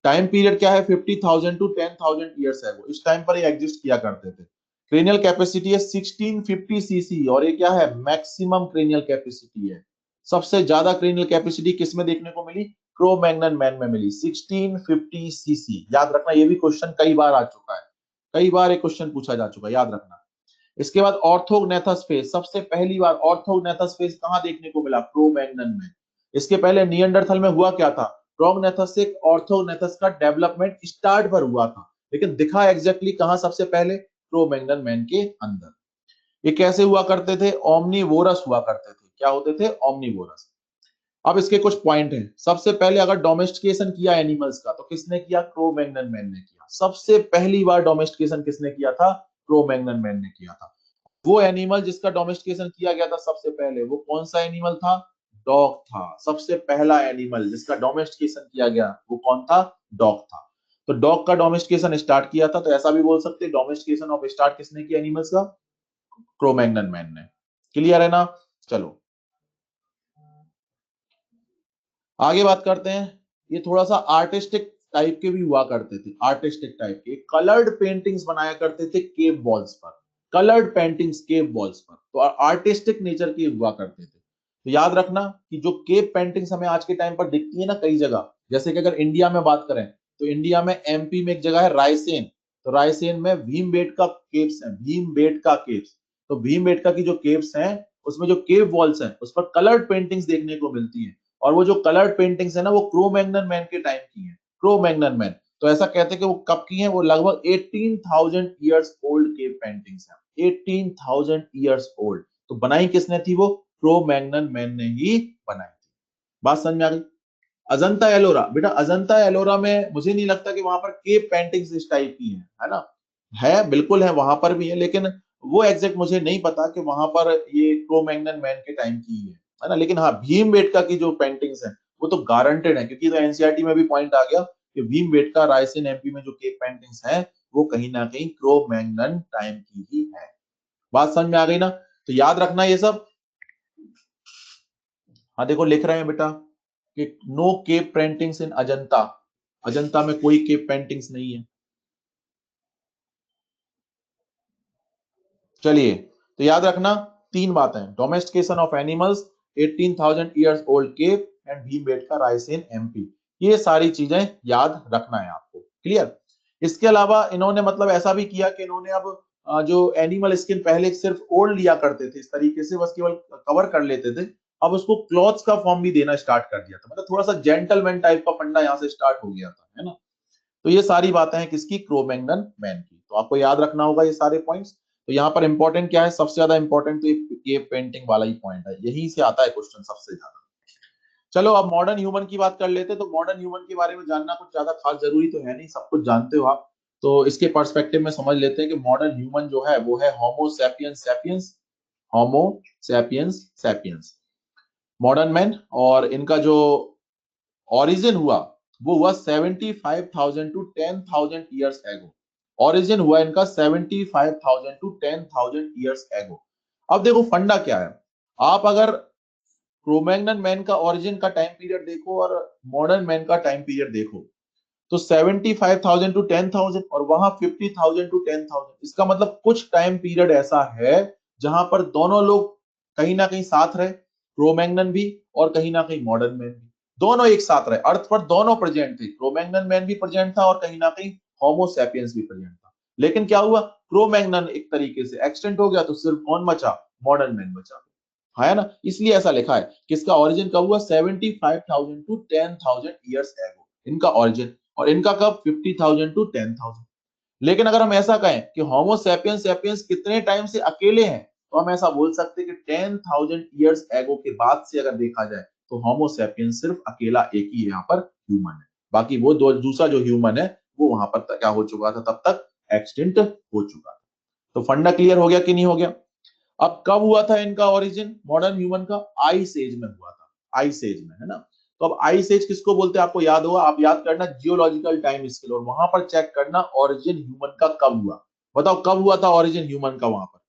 टाइम पीरियड क्या है? 50,000 टू 10,000 ईयर्स है, वो इस टाइम पर ये एग्जिस्ट किया करते थे। क्रेनियल कैपेसिटी है 1650 सीसी, और ये क्या है? मैक्सिमम क्रेनियल कैपेसिटी है। सबसे ज्यादा क्रेनियल कैपेसिटी किस में देखने को मिली? क्रो-मैग्नन मैन में मिली, 1650 सीसी। याद रखना, ये भी क्वेश्चन कई बार आ चुका है, कई बार एक क्वेश्चन पूछा जा चुका है, याद रखना। इसके बाद ऑर्थोग्नेथस फेस, सबसे पहली बार ऑर्थोग्नेथस फेस कहां देखने को मिला? क्रो-मैग्नन में। इसके पहले नियंडरथल में हुआ क्या था? प्रोगनेथस से ऑर्थोग्नेथस का डेवलपमेंट स्टार्ट पर हुआ था, लेकिन दिखा एग्जैक्टली कहां सबसे पहले? क्रो-मैग्नन मैन के अंदर। ये कैसे हुआ करते थे? ओमनीवोरस हुआ करते थे। क्या होते थे? ओमनीवोरस। अब इसके कुछ पॉइंट हैं। सबसे पहले अगर डोमेस्टिकेशन किया एनिमल्स का तो किसने किया? क्रो-मैग्नन मैन ने किया। सबसे पहली बार डोमेस्टिकेशन किसने किया था? क्रो-मैग्नन मैन ने किया था। वो एनिमल जिसका डोमेस्टिकेशन किया गया था सबसे पहले, वो कौन सा एनिमल था? डॉग था। सबसे पहला एनिमल जिसका डोमेस्टिकेशन किया गया वो कौन था? डॉग था। तो डॉग का डोमेस्टिकेशन स्टार्ट किया था, तो ऐसा भी बोल सकते हैं डोमेस्टिकेशन ऑफ स्टार्ट किसने किया एनिमल्स का? क्रो-मैग्नन मैन ने। क्लियर है ना? चलो आगे बात करते हैं। ये थोड़ा सा आर्टिस्टिक टाइप के भी हुआ करते थे, आर्टिस्टिक टाइप के कलर्ड पेंटिंग्स बनाया करते थे केव वॉल्स पर, कलर्ड पेंटिंग्स केव वॉल्स पर, तो आर्टिस्टिक नेचर की हुआ करते थे। तो याद रखना कि जो केव पेंटिंग्स हमें आज के टाइम पर दिखती है ना कई जगह, जैसे कि अगर इंडिया में बात करें तो इंडिया में एमपी में एक जगह है रायसेन, तो रायसेन में भीमबेटका केव्स है, भीमबेटका केव्स। तो भीमबेटका की जो केव्स हैं उसमें जो केव वॉल्स हैं उस पर कलर्ड पेंटिंग्स देखने को मिलती है, और वो जो कलर्ड पेंटिंग्स है ना वो क्रो-मैग्नन मैन के टाइम की है, क्रो-मैग्नन मैन। तो ऐसा कहते हैं कि वो कब की है? वो लगभग 18,000 ईयर्स ओल्ड केव पेंटिंग्स है, 18,000 ईयर्स ओल्ड। तो बनाई किसने थी वो? क्रो-मैग्नन मैन ने ही बनाई थी। बात समझ में आ गई? अजंता एलोरा, बेटा अजंता एलोरा में मुझे नहीं लगता कि वहां पर केव पेंटिंग्स इस टाइप की है ना? है, बिल्कुल है, वहां पर भी है, लेकिन वो एग्जैक्ट मुझे नहीं पता कि वहां पर ये क्रो मैग्नन मैन के टाइम की है ना? लेकिन हाँ, भीमबेटका की जो पेंटिंग्स है वो तो गारंटेड है, क्योंकि तो एनसीईआरटी में भी पॉइंट आ गया कि भीमबेटका रायसेन एमपी में जो केव पेंटिंग्स है वो कहीं ना कहीं क्रो मैग्नन टाइम की ही है। बात समझ में आ गई ना? तो याद रखना ये सब। हाँ देखो, लिख रहे हैं बेटा कि no cave paintings in Ajanta, Ajanta में कोई केव पेंटिंग्स नहीं है। चलिए, तो याद रखना तीन बातें, domestication of animals, 18,000 years old cave and Bhimbetka Raisen MP, ये सारी चीजें याद रखना है आपको। क्लियर? इसके अलावा इन्होंने मतलब ऐसा भी किया कि इन्होंने अब जो एनिमल स्किन पहले सिर्फ ओढ़ लिया करते थे इस तरीके से, बस केवल कवर कर लेते थे, अब उसको क्लॉथ्स का फॉर्म भी देना स्टार्ट कर दिया था, मतलब थोड़ा सा जेंटलमैन टाइप का फंडा यहाँ से स्टार्ट हो गया था, है ना? तो ये सारी बातें हैं किसकी? क्रो मैग्नन मैन की। तो आपको याद रखना होगा ये सारे पॉइंट्स। तो यहाँ पर इंपॉर्टेंट क्या है? सबसे ज्यादा इंपॉर्टेंट तो ये पेंटिंग वाला ही पॉइंट है, यहीं से आता है क्वेश्चन सबसे ज्यादा। चलो अब मॉडर्न ह्यूमन की बात कर लेते हैं। तो मॉडर्न ह्यूमन के बारे में जानना कुछ ज्यादा खास जरूरी तो है नहीं, सब कुछ जानते हो आप। तो इसके पर्सपेक्टिव में समझ लेते हैं कि मॉडर्न ह्यूमन जो है वो है Homo sapiens sapiens, Homo sapiens sapiens, modern man. और इनका जो ओरिजिन हुआ वो हुआ 75,000 टू 10,000 ईयर्स एगो। ओरिजिन हुआ इनका 75,000 टू 10,000 ईयर्स एगो। अब देखो फंडा क्या है, आप अगर क्रोमैग्नन मैन का ओरिजिन का टाइम पीरियड देखो और मॉडर्न मैन का टाइम पीरियड देखो, तो 75,000 टू 10,000 और वहां 50,000 टू 10,000, इसका मतलब कुछ टाइम पीरियड ऐसा है जहां पर दोनों लोग कहीं ना कहीं साथ रहे, क्रोमैग्नन भी और कहीं ना कहीं मॉडर्न मैन भी, दोनों एक साथ रहे, अर्थ पर दोनों प्रेजेंट थे, क्रोमैग्नन मैन भी प्रेजेंट था और कहीं ना कहीं होमो सैपियंस भी प्रेजेंट था। लेकिन क्या हुआ, क्रोमैग्नन एक तरीके से एक्सटेंट हो गया तो सिर्फ कौन बचा? मॉडर्न मैन बचा, है ना? इसलिए ऐसा लिखा है कि इसका ओरिजिन कब हुआ? 75,000 टू 10,000 ईयर्स एगो इनका ओरिजिन, और इनका कब? 50,000 टू 10,000। लेकिन अगर हम ऐसा कहें कि होमो सेपियंस सेपियंस कितने टाइम से अकेले हैं, तो हम ऐसा बोल सकते हैं कि 10,000 ईयर्स एगो के बाद से अगर देखा जाए तो होमो सेपियंस सिर्फ अकेला एक ही यहाँ पर ह्यूमन है, बाकी वो दूसरा जो ह्यूमन है वो वहां पर क्या हो चुका था? तब तक एक्सटिंक्ट हो चुका था। तो फंडा क्लियर हो गया कि नहीं हो गया? अब कब हुआ था इनका ओरिजिन मॉडर्न ह्यूमन का? आइस एज में हुआ था, आइस एज में, है ना? तो अब आइस एज किसको बोलते हैं आपको याद होगा, आप याद करना जियोलॉजिकल टाइम स्केल और वहां पर चेक करना ओरिजिन ह्यूमन का कब हुआ। बताओ कब हुआ था ओरिजिन ह्यूमन का वहां पर?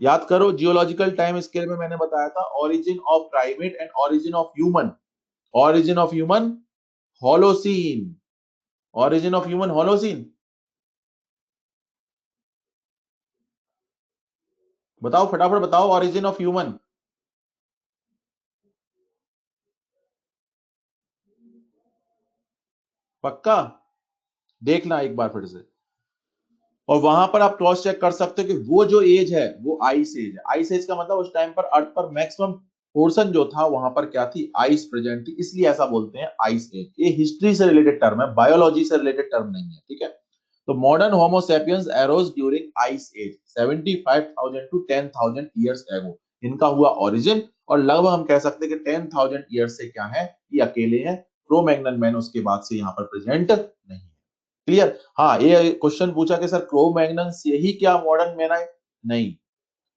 याद करो, जियोलॉजिकल टाइम स्केल में मैंने बताया था origin of primate and origin of human, origin of human Holocene, origin of human Holocene. बताओ फटाफट बताओ, ओरिजिन ऑफ ह्यूमन। पक्का? देखना एक बार फिर से, और वहां पर आप क्रॉस चेक कर सकते हो कि वो जो एज है वो आइस एज है। आइस एज का मतलब उस टाइम पर अर्थ पर मैक्सिमम पोर्शन जो था वहां पर क्या थी? आइस प्रेजेंट थी, इसलिए ऐसा बोलते हैं आइस एज। ये हिस्ट्री से रिलेटेड टर्म है, बायोलॉजी से रिलेटेड टर्म नहीं है, ठीक है? तो modern homo sapiens arose during ice age 75,000 to 10,000 years ago इनका हुआ ओरिजिन, और लगभग हम कह सकते हैं कि 10,000 ईयर्स से क्या है, ये अकेले हैं, क्रो मैग्नन मैन उसके बाद से यहाँ पर प्रेजेंट नहीं है। क्लियर? हाँ, ये क्वेश्चन पूछा कि सर क्रो मैग्नन से ही क्या मॉडर्न मैन आए? नहीं,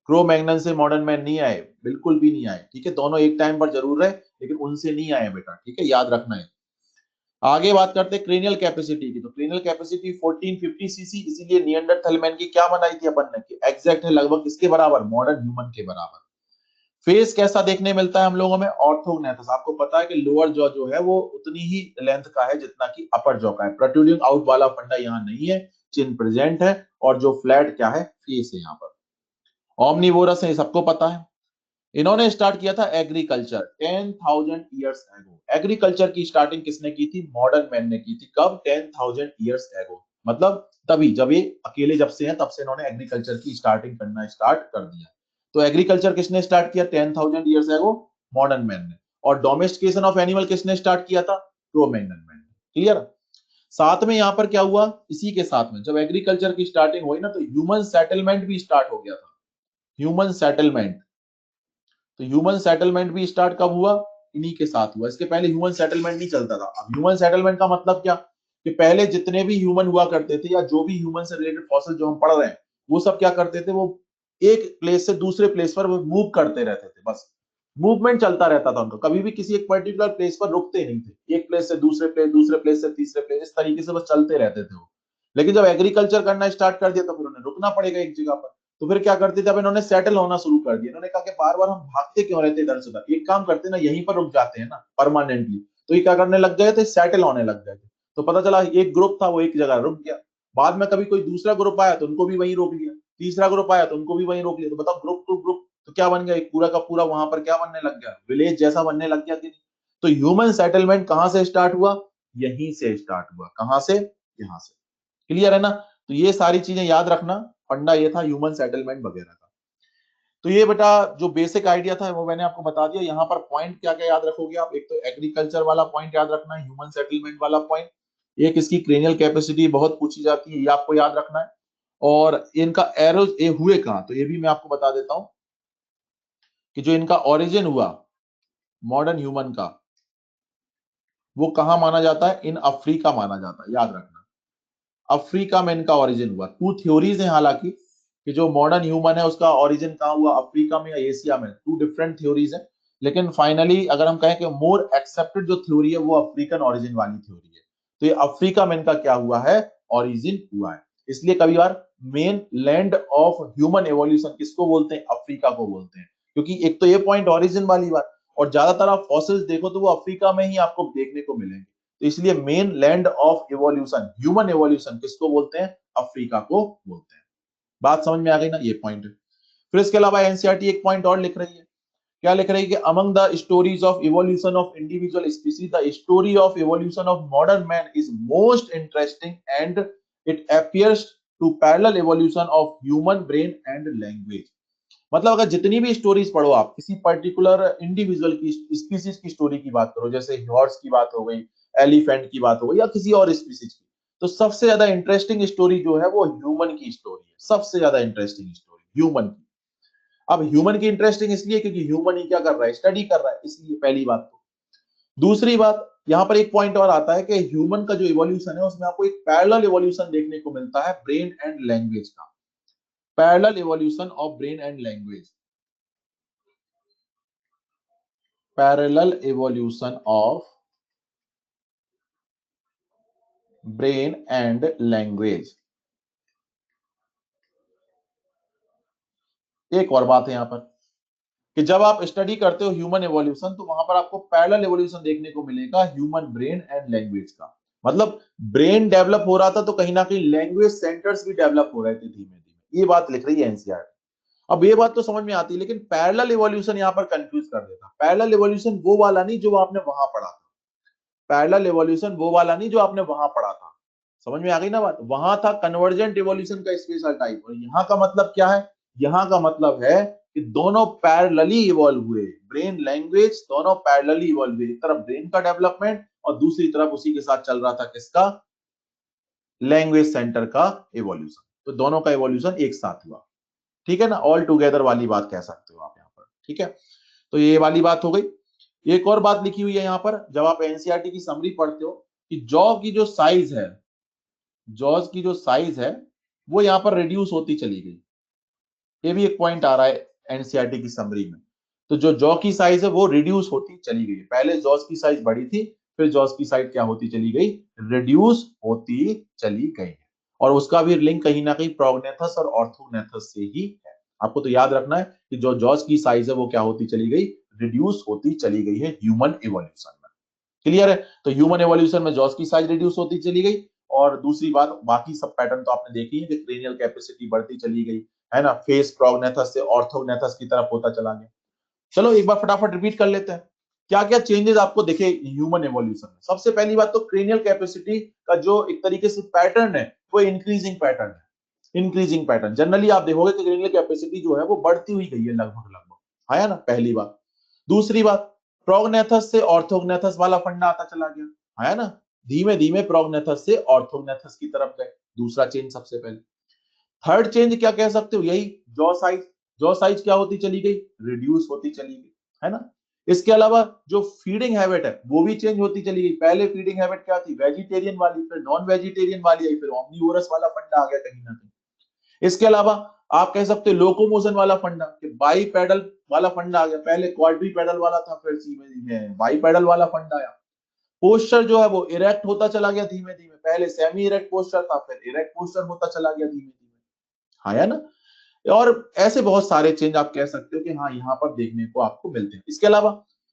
क्रो मैग्नन से मॉडर्न मैन नहीं आए, बिल्कुल भी नहीं आए, ठीक है? दोनों एक टाइम पर जरूर रहे लेकिन उनसे नहीं आए बेटा, ठीक है? याद रखना है। आगे बात करते हैं क्रेनियल कैपेसिटी की। तो क्रेनियल कैपेसिटी 1450 सीसी, इसीलिए नियंडरथल मैन की क्या बनाई थी अपन ने? एग्जैक्ट है, लगभग किसके बराबर? मॉडर्न ह्यूमन के बराबर। फेस कैसा देखने मिलता है हम लोगों में? ऑर्थोग्नेथस। आपको पता है कि लोअर जॉ जो है वो उतनी ही लेंथ का है जितना कि अपर जॉ का है, प्रोट्रूडिंग आउट वाला फंडा यहाँ नहीं है, चिन प्रेजेंट है, और जो फ्लैट क्या है? फेस है यहाँ पर। ऑमनीवोरस है, सबको पता है। इन्होंने स्टार्ट किया था एग्रीकल्चर 10,000 ईयर्स एगो। एग्रीकल्चर की स्टार्टिंग किसने की थी? मॉडर्न मैन ने की थी। कब? 10,000 ईयर्स एगो, मतलब तभी जब ये अकेले जब से हैं तब से इन्होंने एग्रीकल्चर की स्टार्टिंग करना स्टार्ट कर दिया। तो एग्रीकल्चर किसने स्टार्ट किया 10,000 ईयर्स एगो? मॉडर्न मैन ने। और डोमेस्टिकेशन ऑफ एनिमल किसने स्टार्ट किया था? क्रो-मैग्नन मैन ने। क्लियर? साथ में यहां पर क्या हुआ, इसी के साथ में जब एग्रीकल्चर की स्टार्टिंग हुई ना, तो ह्यूमन सेटलमेंट भी स्टार्ट हो गया था। ह्यूमन सेटलमेंट, तो ह्यूमन सेटलमेंट भी स्टार्ट कब हुआ? इन्हीं के साथ हुआ। इसके पहले ह्यूमन सेटलमेंट नहीं चलता था। अब ह्यूमन सेटलमेंट का मतलब क्या, कि पहले जितने भी ह्यूमन हुआ करते थे या जो भी ह्यूमन से रिलेटेड फॉसिल जो हम पढ़ रहे हैं, वो सब क्या करते थे, वो एक प्लेस से दूसरे प्लेस पर वो मूव करते रहते थे। बस मूवमेंट चलता रहता था उनका, कभी भी किसी एक पर्टिकुलर प्लेस पर रुकते नहीं थे। एक प्लेस से दूसरे प्लेस से तीसरे प्लेस, इस तरीके से बस चलते रहते थे वो। लेकिन जब एग्रीकल्चर करना स्टार्ट कर दिया तो फिर उन्हें रुकना पड़ेगा एक जगह पर। तो फिर क्या करते थे, अब इन्होंने सेटल होना शुरू कर दिया। इन्होंने कहा कि बार बार हम भागते क्यों रहते इधर से उधर, एक काम करते ना, यहीं पर रुक जाते हैं ना परमानेंटली। तो ये क्या करने लग गए थे, सेटल होने लग गए थे। तो पता चला एक ग्रुप था वो एक जगह रुक गया, बाद में कभी कोई दूसरा ग्रुप आया तो उनको भी वहीं रोक लिया, तीसरा ग्रुप आया तो उनको भी वहीं रोक लिया। तो बताओ ग्रुप टू ग्रुप तो क्या बन गया, एक पूरा का पूरा वहां पर क्या बनने लग गया, विलेज जैसा बनने लग गया कि नहीं। तो ह्यूमन सेटलमेंट कहां से स्टार्ट हुआ, यहीं से स्टार्ट हुआ। कहां से, यहां से। क्लियर है ना। तो ये सारी चीजें याद रखना, फंडा ये था ह्यूमन सेटलमेंट वगैरह का। तो ये बेटा जो बेसिक आइडिया था वो मैंने आपको बता दिया। यहाँ पर पॉइंट क्या क्या याद रखोगे आप, एक तो एग्रीकल्चर वाला पॉइंट याद रखना है, ह्यूमन सेटलमेंट वाला पॉइंट, एक इसकी क्रेनियल कैपेसिटी बहुत पूछी जाती है, ये आपको याद रखना है। और इनका एरोज ये हुए कहां, तो ये भी मैं आपको बता देता हूं कि जो इनका ओरिजिन हुआ मॉडर्न ह्यूमन का, वो कहां माना जाता है, इन अफ्रीका माना जाता है, याद रखना। अफ्रीका में इनका ओरिजिन हुआ। टू थ्योरीज हैं हालांकि, कि जो मॉडर्न ह्यूमन है उसका ओरिजिन कहां हुआ, अफ्रीका में या एशिया में, टू डिफरेंट थ्योरीज है। लेकिन फाइनली अगर हम कहें कि मोर एक्सेप्टेड जो थ्योरी है वो अफ्रीकन ओरिजिन वाली थ्योरी है। तो ये अफ्रीका में इनका क्या हुआ है, ओरिजिन हुआ है। इसलिए कभी बार main land of human evolution किसको बोलते हैं, अफ्रीका को बोलते हैं। क्योंकि एक तो ये पॉइंट ओरिजिन वाली बात, और ज्यादातर आप फॉसिल्स देखो तो वो अफ्रीका में ही आपको देखने को मिलेंगे। तो इसलिए main land of evolution, human evolution किसको बोलते हैं, अफ्रीका को बोलते हैं। बात समझ में आ गई ना, ये पॉइंट है। फिर इसके अलावा एनसीईआरटी एक पॉइंट और लिख रही है, क्या लिख रही है कि among the stories of evolution of individual species the story of evolution of modern man is most interesting and it appears to parallel evolution of human brain and language. मतलब अगर जितनी भी स्टोरीज पढ़ो आप, किसी पर्टिकुलर इंडिविजुअल की species की story की बात करो, जैसे हॉर्स की बात हो गई, एलिफेंट की बात हो गई, या किसी और स्पीसीज की, तो सबसे ज्यादा इंटरेस्टिंग स्टोरी जो है वो ह्यूमन की स्टोरी है। सबसे ज्यादा इंटरेस्टिंग स्टोरी ह्यूमन की। अब ह्यूमन की इंटरेस्टिंग इसलिए क्योंकि ह्यूमन ही क्या कर रहा है, स्टडी कर रहा है, इसलिए पहली बात तो। दूसरी बात, यहां पर एक पॉइंट और आता है कि ह्यूमन का जो इवोल्यूशन है उसमें आपको एक पैरेलल इवोल्यूशन देखने को मिलता है ब्रेन एंड लैंग्वेज का। Parallel evolution of brain and language, parallel evolution of brain and language. एक और बात है यहां पर, कि जब आप स्टडी करते हो ह्यूमन एवोल्यूशन तो वहां पर आपको पैरेलल एवोल्यूशन देखने को मिलेगा ह्यूमन ब्रेन एंड लैंग्वेज का। मतलब ब्रेन डेवलप हो रहा था तो कहीं ना कहीं लैंग्वेज सेंटर्स भी डेवलप हो रहे थे धीमे धीमे। ये बात लिख रही है एनसीईआरटी। अब ये बात तो समझ में आती है, लेकिन पैरेलल इवोल्यूशन यहां पर कंफ्यूज कर देता। पैरेलल इवोल्यूशन वो वाला नहीं जो आपने वहां पढ़ा था, पैरेलल इवोल्यूशन वो वाला नहीं जो आपने वहां पढ़ा था। समझ में आ गई ना बात। वहां था कन्वर्जेंट इवोल्यूशन का स्पेशल टाइप, और यहाँ का मतलब क्या है, यहाँ का मतलब है कि दोनों पैरेलली इवॉल्व हुए, ब्रेन लैंग्वेज दोनों पैरेलली इवॉल्व हुए। एक तरफ ब्रेन का डेवलपमेंट और दूसरी तरफ उसी के साथ चल रहा था किसका, लैंग्वेज सेंटर का इवोल्यूशन। तो दोनों का इवोल्यूशन एक साथ हुआ। ठीक है ना, ऑल टुगेदर वाली बात कह सकते हो आप यहाँ पर। ठीक है, तो ये वाली बात हो गई। एक और बात लिखी हुई है यहाँ पर, जब आप एनसीईआरटी की समरी पढ़ते हो, कि जॉ की जो साइज है, जॉज की जो साइज है वो यहाँ पर रिड्यूस होती चली गई। ये भी एक पॉइंट आ रहा है एनसीईआरटी की समरी में। तो जो जॉ की साइज है वो रिड्यूस होती चली गई। पहले जॉज की साइज बड़ी थी, फिर जॉज की साइज क्या होती चली गई, रिड्यूस होती चली गई। और उसका भी लिंक कहीं ना कहीं प्रोगनेथस और ऑर्थोग्नेथस से ही है। आपको तो याद रखना है कि जो जॉज की साइज है वो क्या होती चली गई, रिड्यूस होती चली गई है ह्यूमन इवोल्यूशन में। क्लियर है। तो ह्यूमन एवोल्यूशन में जॉस की साइज रिड्यूस होती चली गई। और दूसरी बात, बाकी सब पैटर्न तो आपने देखी है कि क्रेनियल कैपेसिटी बढ़ती चली गई, है ना, फेस प्रोगनेथस से ऑर्थोग्नेथस की तरफ होता चला गया। चलो एक बार फटाफट रिपीट कर लेते हैं, क्या क्या चेंजेस आपको दिखे ह्यूमन एवोल्यूशन में। सबसे पहली बात तो क्रेनियल कैपेसिटी का जो एक तरीके से पैटर्न है वो इंक्रीजिंग पैटर्न है। इंक्रीजिंग पैटर्न जनरली आप देखोगे कि क्रेनियल कैपेसिटी जो है वो बढ़ती हुई गई है लगभग लगभग, है ना, पहली बात। दूसरी बात, प्रोगनेथस से ऑर्थोग्नेथस वाला फंडा आता चला गया, है ना, धीमे धीमे प्रोगनेथस से ऑर्थोग्नेथस की तरफ गए। दूसरा चेंज सबसे पहले। थर्ड चेंज क्या कह सकते हो, यही जॉ साइज। जॉ साइज क्या होती चली गई, रिड्यूस होती चली गई, है ना। इसके अलावा जो फीडिंग हैबिट है वो भी चेंज होती चली गई। पहले फीडिंग हैबिट क्या थी, वेजिटेरियन वाली, फिर नॉन वेजिटेरियन वाली आई, फिर ओमनीवोरस वाला फंडा आ गया कहीं ना कहीं। इसके अलावा आप कह सकते हो लोकोमोशन वाला फंडा, कि बाई पैडल वाला फंडा आ गया। पहले क्वाड्री पैडल वाला था, फिर धीमे धीमे बाई पैडल वाला फंडा आया। पोस्चर जो है वो इरेक्ट होता चला गया धीमे धीमे। पहले सेमी इरेक्ट पोस्चर था, फिर इरेक्ट पोस्चर होता चला गया धीमे धीमे। हाँ है ना। और ऐसे बहुत सारे चेंज आप कह सकते हो कि हाँ यहाँ पर देखने को आपको मिलते हैं। इसके अलावा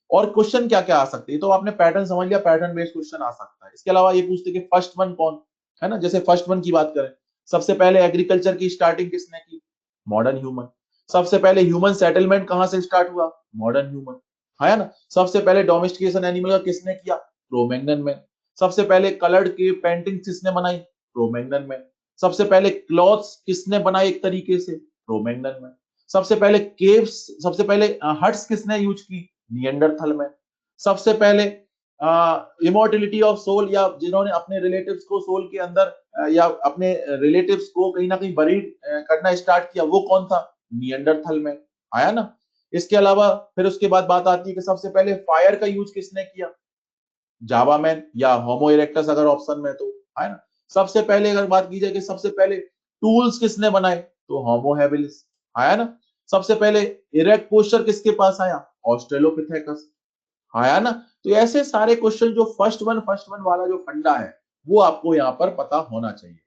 और क्वेश्चन क्या क्या आ सकते हैं, तो आपने पैटर्न समझ लिया, पैटर्न बेस्ड क्वेश्चन आ सकता है। इसके अलावा ये पूछते कि फर्स्ट वन कौन है ना, जैसे फर्स्ट वन की बात करें, सबसे पहले एग्रीकल्चर की स्टार्टिंग किसने की, मॉडर्न ह्यूमन। सबसे पहले ह्यूमन सेटलमेंट कहां से स्टार्ट हुआ, मॉडर्न ह्यूमन, है ना। सबसे पहले डोमेस्टिकेशन एनिमल का किसने किया, क्रो-मैग्नन मैन। सबसे पहले कलर्ड केव पेंटिंग किसने बनाई, क्रो-मैग्नन मैन। सबसे पहले क्लॉथ्स किसने बनाए एक तरीके से, क्रो-मैग्नन मैन। सबसे पहले केव्स, सबसे पहले हट्स किसने यूज की, निएंडरथल मैन। सबसे पहले इमोर्टिलिटी ऑफ सोल, या जिन्होंने अपने रिलेटिव्स को सोल के अंदर या अपने रिलेटिव्स को कहीं ना कहीं बरीड करना स्टार्ट किया, वो कौन था, निएंडरथल मैन। आया ना। इसके अलावा फिर उसके बाद बात आती है कि सबसे पहले फायर का यूज किसने किया, जावा मैन या होमो इरेक्टस अगर ऑप्शन में, तो है ना। सबसे पहले अगर बात की जाए कि सबसे पहले टूल्स किसने बनाए, तो होमो हैबिलिस, आया ना। सबसे पहले इरेक्ट पोस्चर किसके पास आया, ऑस्ट्रेलोपिथेकस, आया ना। तो ऐसे सारे क्वेश्चन जो फर्स्ट वन वाला जो फंडा है वो आपको यहाँ पर पता होना चाहिए।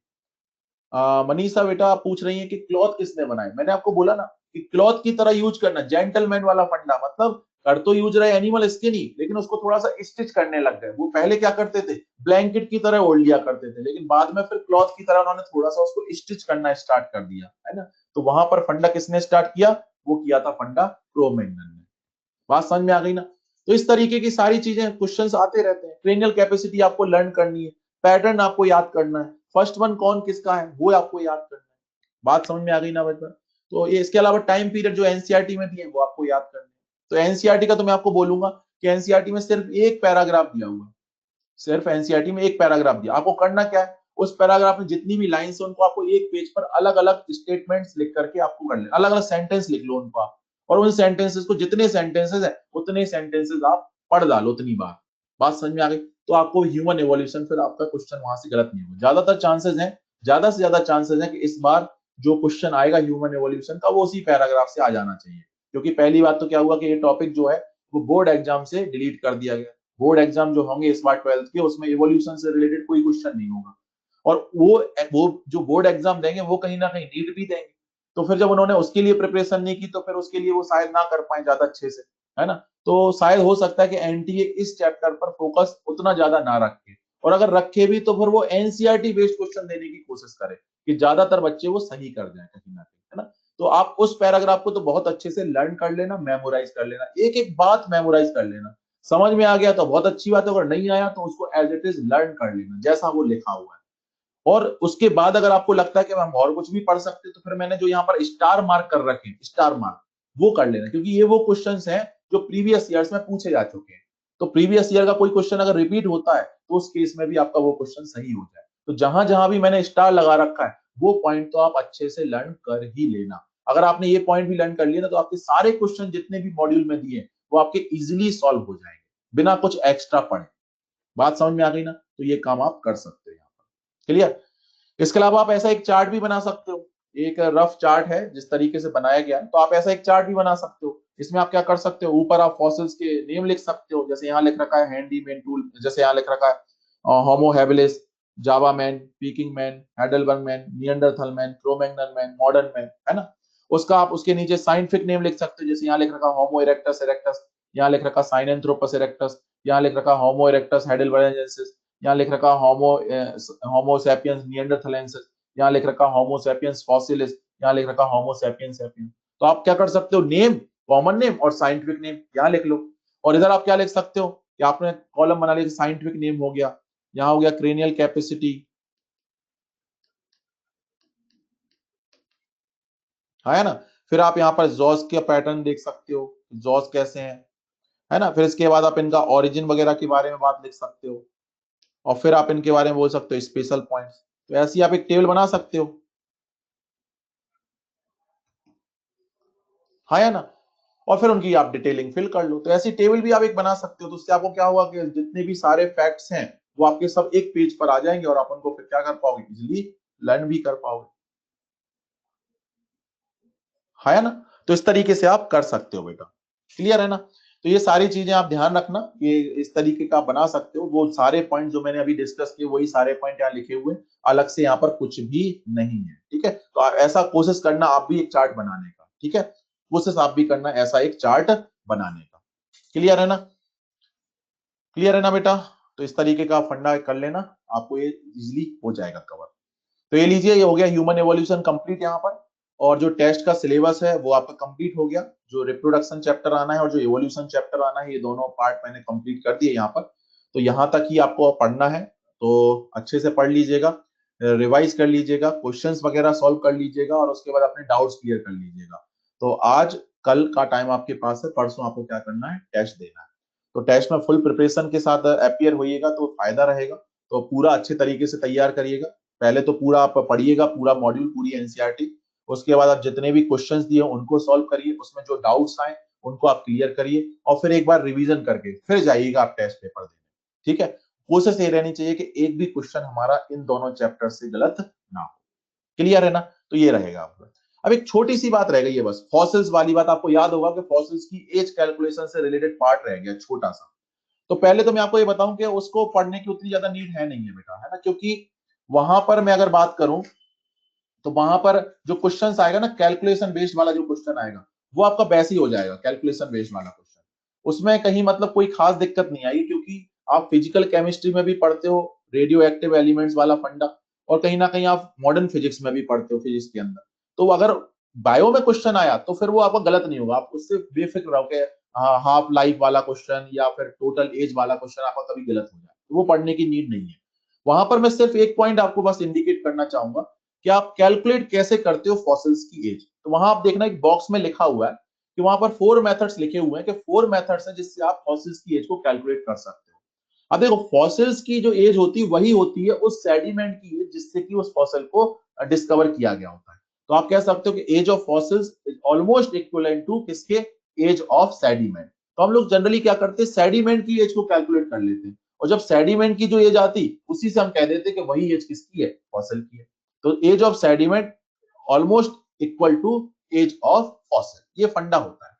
मनीषा बेटा आप पूछ रही हैं कि क्लॉथ किसने बनाए, मैंने आपको बोला ना कि क्लॉथ की तरह यूज करना, जेंटलमैन वाला फंडा, मतलब कर तो यूज रहे एनिमल स्किन ही, लेकिन उसको थोड़ा सा स्टिच करने लग गए। वो पहले क्या करते थे, ब्लैंकेट की तरह ओढ़ लिया करते थे, लेकिन बाद में फिर क्लॉथ की तरह उन्होंने थोड़ा सा उसको स्टिच करना स्टार्ट कर दिया, है ना। तो वहां पर फंडा किसने स्टार्ट किया, वो किया था फंडा क्रो-मैग्नन ने। बात समझ में आ गई ना। तो इस तरीके की सारी चीजें क्वेश्चंस आते रहते हैं। क्रेनियल कैपेसिटी आपको लर्न करनी है, पैटर्न आपको याद करना है, फर्स्ट वन कौन किसका है वो आपको याद करना है। बात समझ में आ गई ना बच्चा। तो ये इसके अलावा टाइम पीरियड जो एनसीईआरटी में दिए वो आपको याद करना है। तो एनसीईआरटी का तो मैं आपको बोलूंगा कि एनसीईआरटी में सिर्फ एक पैराग्राफ दिया हुआ है, सिर्फ एनसीईआरटी में एक पैराग्राफ दिया। आपको करना क्या है, उस पैराग्राफ में जितनी भी लाइंस है उनको आपको एक पेज पर अलग अलग स्टेटमेंट्स लिख करके आपको कर लेना, अलग अलग सेंटेंस लिख लो उनको आप, और उन सेंटेंसेस को, जितने सेंटेंसेस है उतने सेंटेंसेस आप पढ़ डालो उतनी बार। बात समझ में आ गई। तो आपको ह्यूमन एवोल्यूशन, फिर आपका क्वेश्चन वहां से गलत नहीं होगा। ज्यादातर चांसेस है, ज्यादा से ज्यादा चांसेस है कि इस बार जो क्वेश्चन आएगा ह्यूमन एवोल्यूशन का वो उसी पैराग्राफ से आ जाना चाहिए। क्योंकि पहली बात तो क्या हुआ कि ये टॉपिक जो है वो बोर्ड एग्जाम से डिलीट कर दिया गया। बोर्ड एग्जाम जो होंगे इस बार 12th के, उसमें इवोल्यूशन से रिलेटेड कोई क्वेश्चन नहीं होगा। और वो जो बोर्ड एग्जाम देंगे वो कहीं ना कहीं नीट भी देंगे। तो फिर जब उन्होंने उसके लिए प्रिपरेशन नहीं की तो फिर उसके लिए वो शायद ना कर पाए ज्यादा अच्छे से, है ना। तो शायद हो सकता है कि एनटीए इस चैप्टर पर फोकस उतना ज्यादा ना रखे, और अगर रखे भी तो फिर वो एनसीईआरटी बेस्ड क्वेश्चन देने की कोशिश करे कि ज्यादातर बच्चे वो सही कर जाए कहीं ना कहीं, है ना। तो आप उस पैराग्राफ को तो बहुत अच्छे से लर्न कर लेना, मेमोराइज कर लेना, एक एक बात मेमोराइज कर लेना। समझ में आ गया तो बहुत अच्छी बात है, अगर नहीं आया तो उसको एज इट इज लर्न कर लेना जैसा वो लिखा हुआ है। और उसके बाद अगर आपको लगता है कि हम और कुछ भी पढ़ सकते हैं तो फिर मैंने जो यहाँ पर स्टार मार्क कर रखे हैं, स्टार मार्क वो कर लेना, क्योंकि ये वो क्वेश्चंस हैं जो प्रीवियस ईयर्स में पूछे जा चुके हैं। तो प्रीवियस ईयर का कोई क्वेश्चन अगर रिपीट होता है तो उस केस में भी आपका वो क्वेश्चन सही हो जाए। तो जहां जहां भी मैंने स्टार लगा रखा है वो पॉइंट तो आप अच्छे से लर्न कर ही लेना। अगर आपने ये पॉइंट भी लर्न कर लिया ना तो आपके सारे क्वेश्चन जितने भी मॉड्यूल में दिए वो आपके इजिली सॉल्व हो जाएंगे बिना कुछ एक्स्ट्रा पढ़े। बात समझ में आ गई ना। तो ये काम आप कर सकते हो यहाँ पर। क्लियर। इसके अलावा आप ऐसा एक चार्ट भी बना सकते हो, एक रफ चार्ट है जिस तरीके से बनाया गया है, तो आप ऐसा एक चार्ट भी बना सकते हो। इसमें आप क्या कर सकते हो, ऊपर आप फॉसिल्स के नेम लिख सकते हो, जैसे यहाँ लिख रखा है हैंडीमैन टूल, जैसे यहाँ लिख रखा है Homo habilis, Java man, Peking man, Heidelberg man, Neanderthal man, Cro Magnon man, modern man, है ना। उसका आप उसके नीचे साइंटिफिक नेम लिख सकते हो, जैसे यहाँ लिख रखा होमो इरेक्टस इरेक्टस, यहाँ लिख रखा साइनेंथ्रोपस इरेक्टस, यहाँ लिख रखा होमो इरेक्टस heidelbergensis, यहाँ लिख रखा होमो सैपियंस निएंडरथलेंसिस, यहाँ लिख रखा होमो सैपियंस फॉसिलिस, यहाँ लिख रखा होमो सैपियंस सैपियंस। तो आप क्या कर सकते हो, नेम, कॉमन नेम और साइंटिफिक नेम यहाँ लिख लो। और इधर आप क्या लिख सकते हो कि आपने कॉलम बना लिया, साइंटिफिक नेम हो गया, यहाँ हो गया क्रेनियल कैपेसिटी, है ना। फिर आप यहाँ पर जॉस के पैटर्न देख सकते हो, जॉस कैसे हैं, है ना। फिर इसके बाद आप इनका ओरिजिन वगैरह के बारे में बात लिख सकते हो, और फिर आप इनके बारे में बोल सकते हो स्पेशल पॉइंट्स। तो ऐसी आप एक टेबल बना सकते हो, हाँ या ना। और फिर उनकी आप डिटेलिंग फिल कर लो। तो ऐसी टेबल भी आप एक बना सकते हो, तो उससे आपको क्या हुआ कि जितने भी सारे फैक्ट्स हैं वो आपके सब एक पेज पर आ जाएंगे और आप उनको फिर क्या कर पाओगे, इजिली लर्न भी कर पाओगे। है ना? तो इस तरीके से आप कर सकते हो बेटा। क्लियर है ना? तो ये सारी चीजें आप ध्यान रखना, ये इस तरीके का बना सकते हो। वो सारे पॉइंट जो मैंने अभी डिस्कस किए वही सारे पॉइंट यहाँ लिखे हुए, अलग से यहाँ पर कुछ भी नहीं है। ठीक है? तो ऐसा कोशिश करना आप भी एक चार्ट बनाने का। ठीक है? कोशिश आप भी करना ऐसा एक चार्ट बनाने का। क्लियर है ना? क्लियर है ना बेटा? तो इस तरीके का फंडा कर लेना, आपको ये इजिली हो जाएगा कवर। तो ये लीजिए, ये हो गया ह्यूमन एवोल्यूशन कंप्लीट यहाँ पर। और जो टेस्ट का सिलेबस है वो आपका कंप्लीट हो गया। जो रिप्रोडक्शन चैप्टर आना है और जो एवोल्यूशन चैप्टर आना है, ये दोनों पार्ट मैंने कंप्लीट कर दिए यहाँ पर। तो यहाँ तक ही आपको पढ़ना है, तो अच्छे से पढ़ लीजिएगा, रिवाइज कर लीजिएगा, क्वेश्चंस वगैरह सॉल्व कर लीजिएगा और उसके बाद अपने डाउट्स क्लियर कर लीजिएगा। तो आज कल का टाइम आपके पास है, परसों आपको क्या करना है, टेस्ट देना है। तो टेस्ट में फुल प्रिपरेशन के साथ अपियर होइएगा तो फायदा रहेगा। तो पूरा अच्छे तरीके से तैयार करिएगा। पहले तो पूरा आप पढ़िएगा, पूरा मॉड्यूल, पूरी एनसीईआरटी। उसके बाद आप जितने भी क्वेश्चंस दिए उनको सॉल्व करिए, उसमें जो डाउट्स आए उनको आप क्लियर करिए और फिर एक बार रिवीजन करके फिर जाइएगा आप टेस्ट पेपर देने। ठीक है? कोशिश ये रहनी चाहिए कि एक भी क्वेश्चन हमारा इन दोनों चैप्टर से गलत ना हो। क्लियर है ना? तो ये रहेगा आपका। अब एक छोटी सी बात रह गई है बस, फॉसिल्स वाली बात। आपको याद होगा कि फॉसिल्स की एज कैलकुलेशन से रिलेटेड पार्ट रह गया छोटा सा। तो पहले तो मैं आपको ये बताऊं कि उसको पढ़ने की उतनी ज्यादा नीड है नहीं है बेटा, है ना? क्योंकि वहां पर मैं अगर बात करूं तो वहां पर जो क्वेश्चन आएगा ना, कैलकुलेशन बेस्ड वाला जो क्वेश्चन आएगा वो आपका वैसे ही हो जाएगा, कैलकुलेशन बेस्ड वाला क्वेश्चन। उसमें कहीं मतलब कोई खास दिक्कत नहीं आई, क्योंकि आप फिजिकल केमिस्ट्री में भी पढ़ते हो रेडियो एक्टिव एलिमेंट्स वाला फंडा, और कहीं ना कहीं आप मॉडर्न फिजिक्स में भी पढ़ते हो फिजिक्स के अंदर। तो अगर बायो में क्वेश्चन आया तो फिर वो आपका गलत नहीं होगा, आप उससे बेफिक्र रहो कि हाफ लाइफ वाला क्वेश्चन या फिर टोटल एज वाला क्वेश्चन आपका कभी गलत हो जाए, तो वो पढ़ने की नीड नहीं है। वहां पर मैं सिर्फ एक पॉइंट आपको बस इंडिकेट करना चाहूंगा कि आप कैलकुलेट कैसे करते हो फॉसिल्स की एज। तो वहां आप देखना एक बॉक्स में लिखा हुआ है कि वहां पर 4 मेथड्स लिखे हुए हैं कि 4 मेथड्स हैं जिससे आप फॉसिल्स की एज को कैलकुलेट कर सकते हो। अब देखो, फॉसिल्स की जो एज होती है वही होती है उस सेडिमेंट की एज जिससे कि उस फॉसिल को डिस्कवर किया गया होता है। तो आप कह सकते हो कि age of fossils is almost equivalent to किसके, एज ऑफ सेडिमेंट। तो हम लोग जनरली क्या करते हैं, सेडिमेंट की एज को कैलकुलेट कर लेते हैं, और जब सेडिमेंट की जो एज आती उसी से हम कह देते हैं कि वही एज किसकी है, फॉसिल की है। तो age of sediment almost equal to age of fossil, ये फंडा होता है।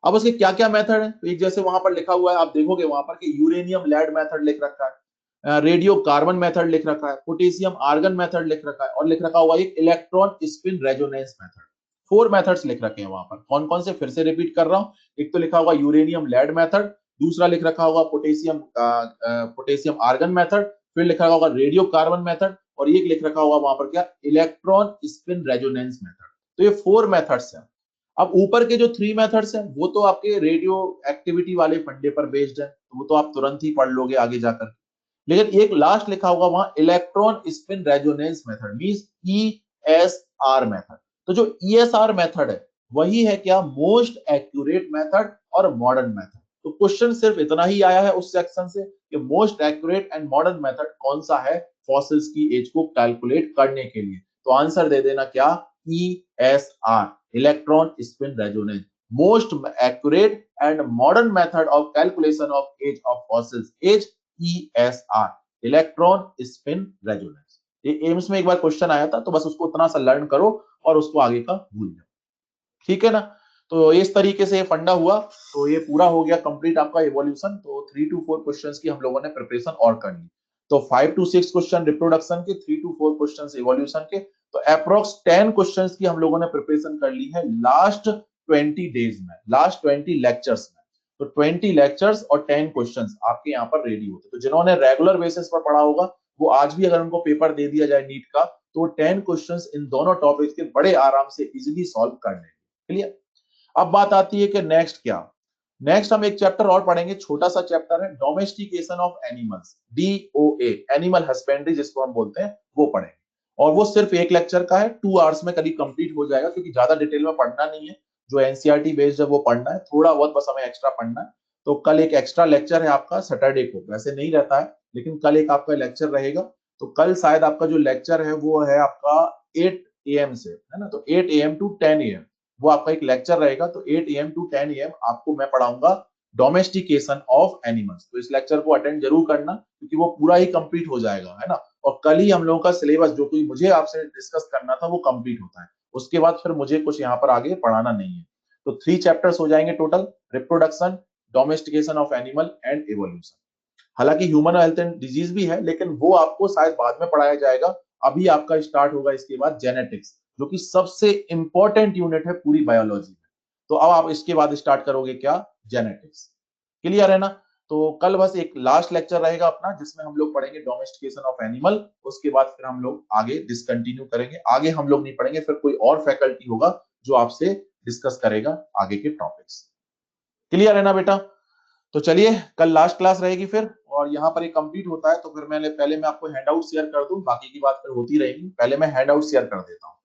अब उसके क्या क्या मेथड है, तो एक जैसे वहां पर लिखा हुआ है, आप देखोगे वहां पर कि यूरेनियम लेड मेथड लिख रखा है, रेडियो कार्बन मेथड लिख रखा है, पोटेशियम आर्गन मेथड लिख रखा है, और लिख रखा हुआ एक electron spin resonance method. 4 methods लिख रखे हैं वहां पर। कौन कौन से, फिर से रिपीट कर रहा हूं। एक तो लिखा हुआ यूरेनियम लेड मेथड, दूसरा लिख रखा होगा पोटेशियम आर्गन मेथड, फिर लिखा होगा रेडियो कार्बन मेथड, और एक लिख रखा होगा वहां पर क्या, इलेक्ट्रॉन स्पिन रेजोनेंस मेथड। तो ये 4 मेथड्स हैं। अब ऊपर के जो 3 मेथड्स हैं वो तो आपके रेडियो एक्टिविटी वाले फंडे पर बेस्ड है, तो वो तो आप तुरंत ही पढ़ लोगे आगे जाकर। लेकिन एक लास्ट लिखा होगा वहां, electron spin resonance method, means ESR method. तो जो ईएसआर मेथड है वही है क्या, मोस्ट एक्यूरेट मेथड और मॉडर्न मेथड। तो क्वेश्चन सिर्फ इतना ही आया है उस सेक्शन से कि most accurate and modern method कौन सा है फॉसिल्स की एज को कैलकुलेट करने के लिए। तो आंसर दे देना क्या, ESR, electron spin resonance, most accurate and modern method of calculation of age of fossils, age ESR, electron spin resonance. ये एम्स में एक बार क्वेश्चन आया था, तो बस उसको उतना सा लर्न करो और उसको आगे का भूल जाओ। ठीक है ना? तो इस तरीके से ये फंडा हुआ। तो ये पूरा हो गया कंप्लीट आपका इवोल्यूशन। तो 3 to 4 क्वेश्चंस की हम लोगों ने प्रिपरेशन और कर ली। तो 5 to 6 क्वेश्चन रिप्रोडक्शन के, 3 to 4 क्वेश्चंस इवोल्यूशन के। तो अप्रोक्स 10 क्वेश्चंस की हम लोगों ने प्रिपरेशन कर ली है लास्ट 20 डेज में, लास्ट 20 लेक्चर्स में। तो 20 लेक्चर्स और 10 क्वेश्चंस आपके यहाँ पर रेडी होते। तो जिन्होंने रेगुलर बेसिस पर पढ़ा होगा वो आज भी अगर उनको पेपर दे दिया जाए नीट का, तो 10 क्वेश्चंस इन दोनों टॉपिक्स के बड़े आराम से इजीली सॉल्व कर लेंगे। क्लियर? अब बात आती है कि नेक्स्ट क्या। नेक्स्ट हम एक चैप्टर और पढ़ेंगे, छोटा सा चैप्टर है, domestication of animals, DOA, animal husbandry जिसको हम बोलते हैं, वो पढ़ेंगे। और वो सिर्फ एक लेक्चर का है, 2 आवर्स में करीब कंप्लीट हो जाएगा, क्योंकि ज्यादा डिटेल में पढ़ना नहीं है। जो एनसीईआरटी बेस्ड है वो पढ़ना है, थोड़ा बहुत बस हमें एक्स्ट्रा पढ़ना है। तो कल एक एक्स्ट्रा लेक्चर है आपका सैटरडे को, वैसे नहीं रहता है लेकिन कल एक आपका लेक्चर रहेगा। तो कल शायद आपका जो लेक्चर है वो है आपका 8 AM से, है ना? तो 8 AM to 10 AM वो आपका एक लेक्चर रहेगा। तो 8 AM to 10 AM आपको मैं पढ़ाऊंगा डोमेस्टिकेशन ऑफ एनिमल्स। तो इस लेक्चर को अटेंड जरूर करना, क्योंकि वो पूरा ही कंप्लीट हो जाएगा, है ना। और कल ही हम लोगों का सिलेबस जो कोई मुझे आपसे डिस्कस करना था वो कंप्लीट होता है। उसके बाद फिर मुझे कुछ यहाँ पर आगे पढ़ाना नहीं है। तो 3 चैप्टर्स हो जाएंगे total, reproduction, domestication of animal and evolution. हालांकि ह्यूमन हेल्थ एंड डिजीज भी है, लेकिन वो आपको शायद बाद में पढ़ाया जाएगा। अभी आपका स्टार्ट होगा इसके बाद जेनेटिक्स, जो कि सबसे इंपॉर्टेंट यूनिट है पूरी बायोलॉजी में। तो अब आप इसके बाद स्टार्ट करोगे क्या, जेनेटिक्स। क्लियर है ना। तो कल बस एक लास्ट लेक्चर रहेगा अपना, जिसमें हम लोग पढ़ेंगे डोमेस्टिकेशन ऑफ एनिमल। उसके बाद फिर हम लोग आगे डिसकंटिन्यू करेंगे, आगे हम लोग नहीं पढ़ेंगे, फिर कोई और फैकल्टी होगा जो आपसे डिस्कस करेगा आगे के टॉपिक्स। क्लियर है ना बेटा। तो चलिए कल लास्ट क्लास रहेगी फिर, और यहाँ पर एक कंप्लीट होता है तो फिर मैं आपको हैंडआउट शेयर कर दूं, बाकी की बात फिर होती रहेगी। पहले मैं हैंडआउट शेयर कर देता हूँ।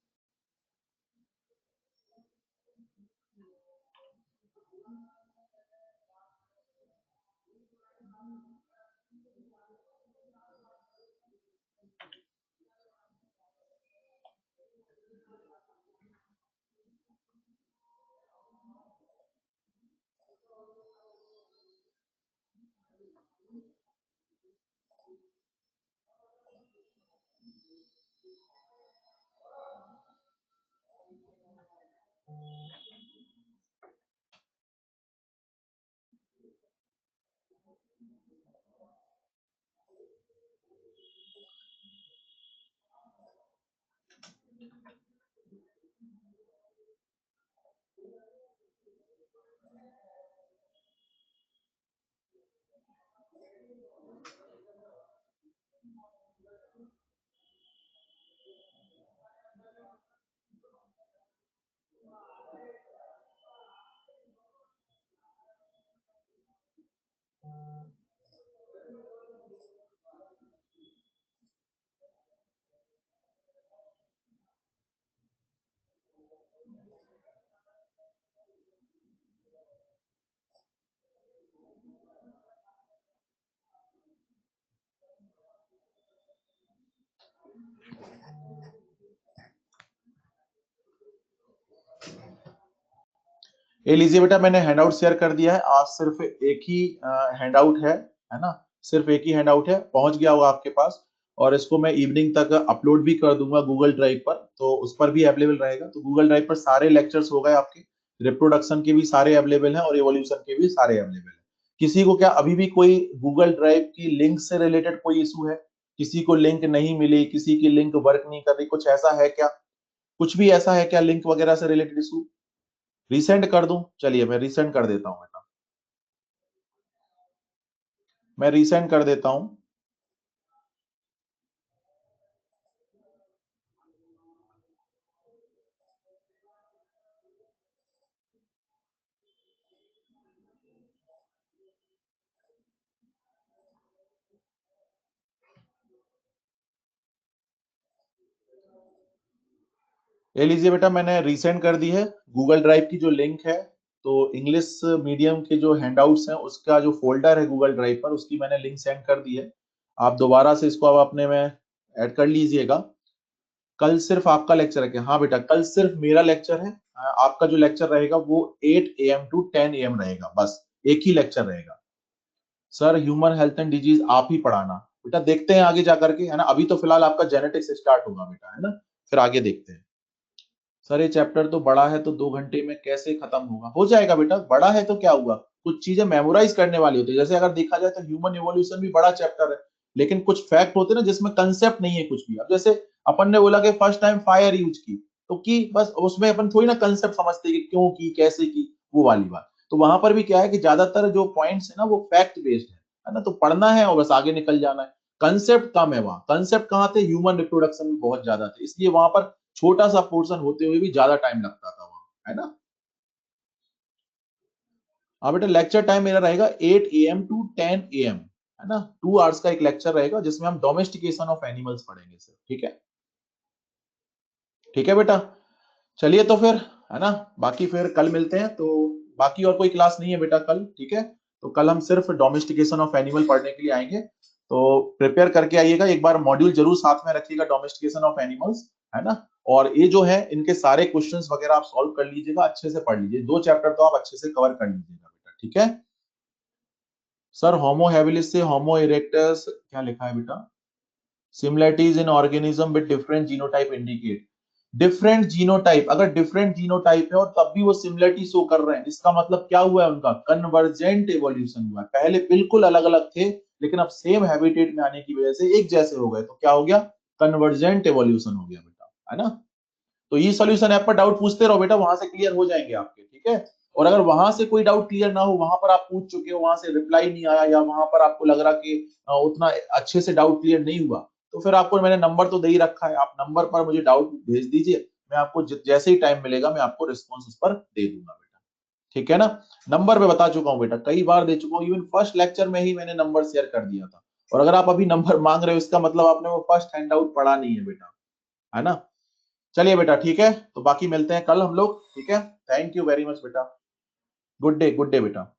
ये लीजिए बेटा, मैंने हैंडआउट शेयर कर दिया है। आज सिर्फ एक ही हैंडआउट है ना। सिर्फ एक ही हैंडआउट है, पहुंच गया होगा आपके पास। और इसको मैं इवनिंग तक अपलोड भी कर दूंगा गूगल ड्राइव पर, तो उस पर भी अवेलेबल रहेगा। तो गूगल ड्राइव पर सारे लेक्चर्स हो गए आपके, रिप्रोडक्शन के भी सारे अवेलेबल हैं और एवोल्यूशन के भी सारे अवेलेबल हैं। किसी को क्या अभी भी कोई गूगल ड्राइव की लिंक से रिलेटेड कोई इशू है? किसी को लिंक नहीं मिली, किसी की लिंक वर्क नहीं कर रही, कुछ ऐसा है क्या? कुछ भी ऐसा है क्या लिंक वगैरह से रिलेटेड इशू? रिसेंड कर दूं? चलिए मैं रिसेंड कर देता हूं बेटा, मैं रिसेंड कर देता हूं। ये लीजिए बेटा, मैंने रिसेंड कर दी है गूगल ड्राइव की जो लिंक है। तो इंग्लिश मीडियम के जो हैंडआउट्स हैं उसका जो फोल्डर है गूगल ड्राइव पर, उसकी मैंने लिंक सेंड कर दी है। आप दोबारा से इसको अब अपने में ऐड कर लीजिएगा। कल सिर्फ आपका लेक्चर है क्या? हाँ बेटा, कल सिर्फ मेरा लेक्चर है। आपका जो लेक्चर रहेगा वो 8 AM to 10 AM रहेगा, बस एक ही लेक्चर रहेगा। Sir human health and disease आप ही पढ़ाना। बेटा देखते हैं आगे जाकर के, है ना। अभी तो फिलहाल आपका जेनेटिक्स स्टार्ट होगा बेटा, है ना। फिर आगे देखते हैं। सर ये चैप्टर तो बड़ा है, तो 2 घंटे में कैसे खत्म होगा? हो जाएगा बेटा, बड़ा है तो क्या हुआ। कुछ चीजें मेमोराइज करने वाली होती है। जैसे अगर देखा जाए तो ह्यूमन इवोल्यूशन भी बड़ा चैप्टर है, लेकिन कुछ फैक्ट होते हैं ना जिसमें कंसेप्ट नहीं है कुछ भी। अब जैसे अपन ने बोला कि फर्स्ट टाइम फायर यूज की, तो की बस, उसमें अपन थोड़ी ना कंसेप्ट समझते कि क्यों की, कैसे की, वो वाली बात। तो वहां पर भी क्या है कि ज्यादातर जो पॉइंट्स है ना वो फैक्ट बेस्ड है ना। तो पढ़ना है और बस आगे निकल जाना है। कंसेप्ट कम है वहां। कंसेप्ट कहाँ थे? ह्यूमन रिप्रोडक्शन में बहुत ज्यादा थे, इसलिए वहां पर छोटा सा पोर्शन होते हुए भी ज्यादा टाइम लगता था वहां, है ना। हाँ बेटा, लेक्चर टाइम मेरा रहेगा 8 AM to 10 AM, है ना। 2 आवर्स का एक लेक्चर रहेगा जिसमें हम डोमेस्टिकेशन ऑफ एनिमल्स पढ़ेंगे सर, ठीक है। ठीक है बेटा, चलिए तो फिर, है ना। बाकी फिर कल मिलते हैं। तो बाकी और कोई क्लास नहीं है बेटा कल, ठीक है। तो कल हम सिर्फ डोमेस्टिकेशन ऑफ एनिमल पढ़ने के लिए आएंगे। तो प्रिपेयर करके आइएगा, एक बार मॉड्यूल जरूर साथ में रखिएगा डोमेस्टिकेशन ऑफ एनिमल्स, है ना। और ये जो है इनके सारे क्वेश्चंस वगैरह आप सॉल्व कर लीजिएगा, अच्छे से पढ़ लीजिए, 2 चैप्टर तो आप अच्छे से कवर कर लीजिएगा बेटा, ठीक है। सर होमो हैबिलिस से होमो इरेक्टस क्या लिखा है बेटा? Similarities in organism with different genotype indicate. Different genotype, अगर डिफरेंट जीनोटाइप है और तब भी वो सिमिलरिटी शो कर रहे हैं, इसका मतलब क्या हुआ है? उनका कन्वर्जेंट एवोल्यूशन हुआ है। पहले बिल्कुल अलग अलग थे, लेकिन अब सेम हैबिटेट में आने की वजह से एक जैसे हो गए, तो क्या हो गया? कन्वर्जेंट एवोल्यूशन हो गया बेटा, है ना। तो ये सॉल्यूशन ऐप पर डाउट पूछते रहो बेटा, वहां से क्लियर हो जाएंगे आपके, ठीक है। और अगर वहां से कोई डाउट क्लियर ना हो, वहां पर आप पूछ चुके हो, वहां से रिप्लाई नहीं आया, या वहां पर आपको लग रहा कि उतना अच्छे से डाउट क्लियर नहीं हुआ, तो फिर आपको मैंने नंबर तो दे ही रखा है, आप नंबर पर मुझे डाउट भेज दीजिए, मैं आपको जैसे ही टाइम मिलेगा मैं आपको रिस्पॉन्स उस पर दे दूंगा बेटा, ठीक है ना। नंबर पे बता चुका हूँ बेटा, कई बार दे चुका हूँ, इवन फर्स्ट लेक्चर में ही मैंने नंबर शेयर कर दिया था। और अगर आप अभी नंबर मांग रहे हो, इसका मतलब आपने वो फर्स्ट हैंड आउट पढ़ा नहीं है बेटा, है ना। चलिए बेटा, ठीक है, तो बाकी मिलते हैं कल हम लोग, ठीक है। थैंक यू वेरी मच बेटा। गुड डे बेटा।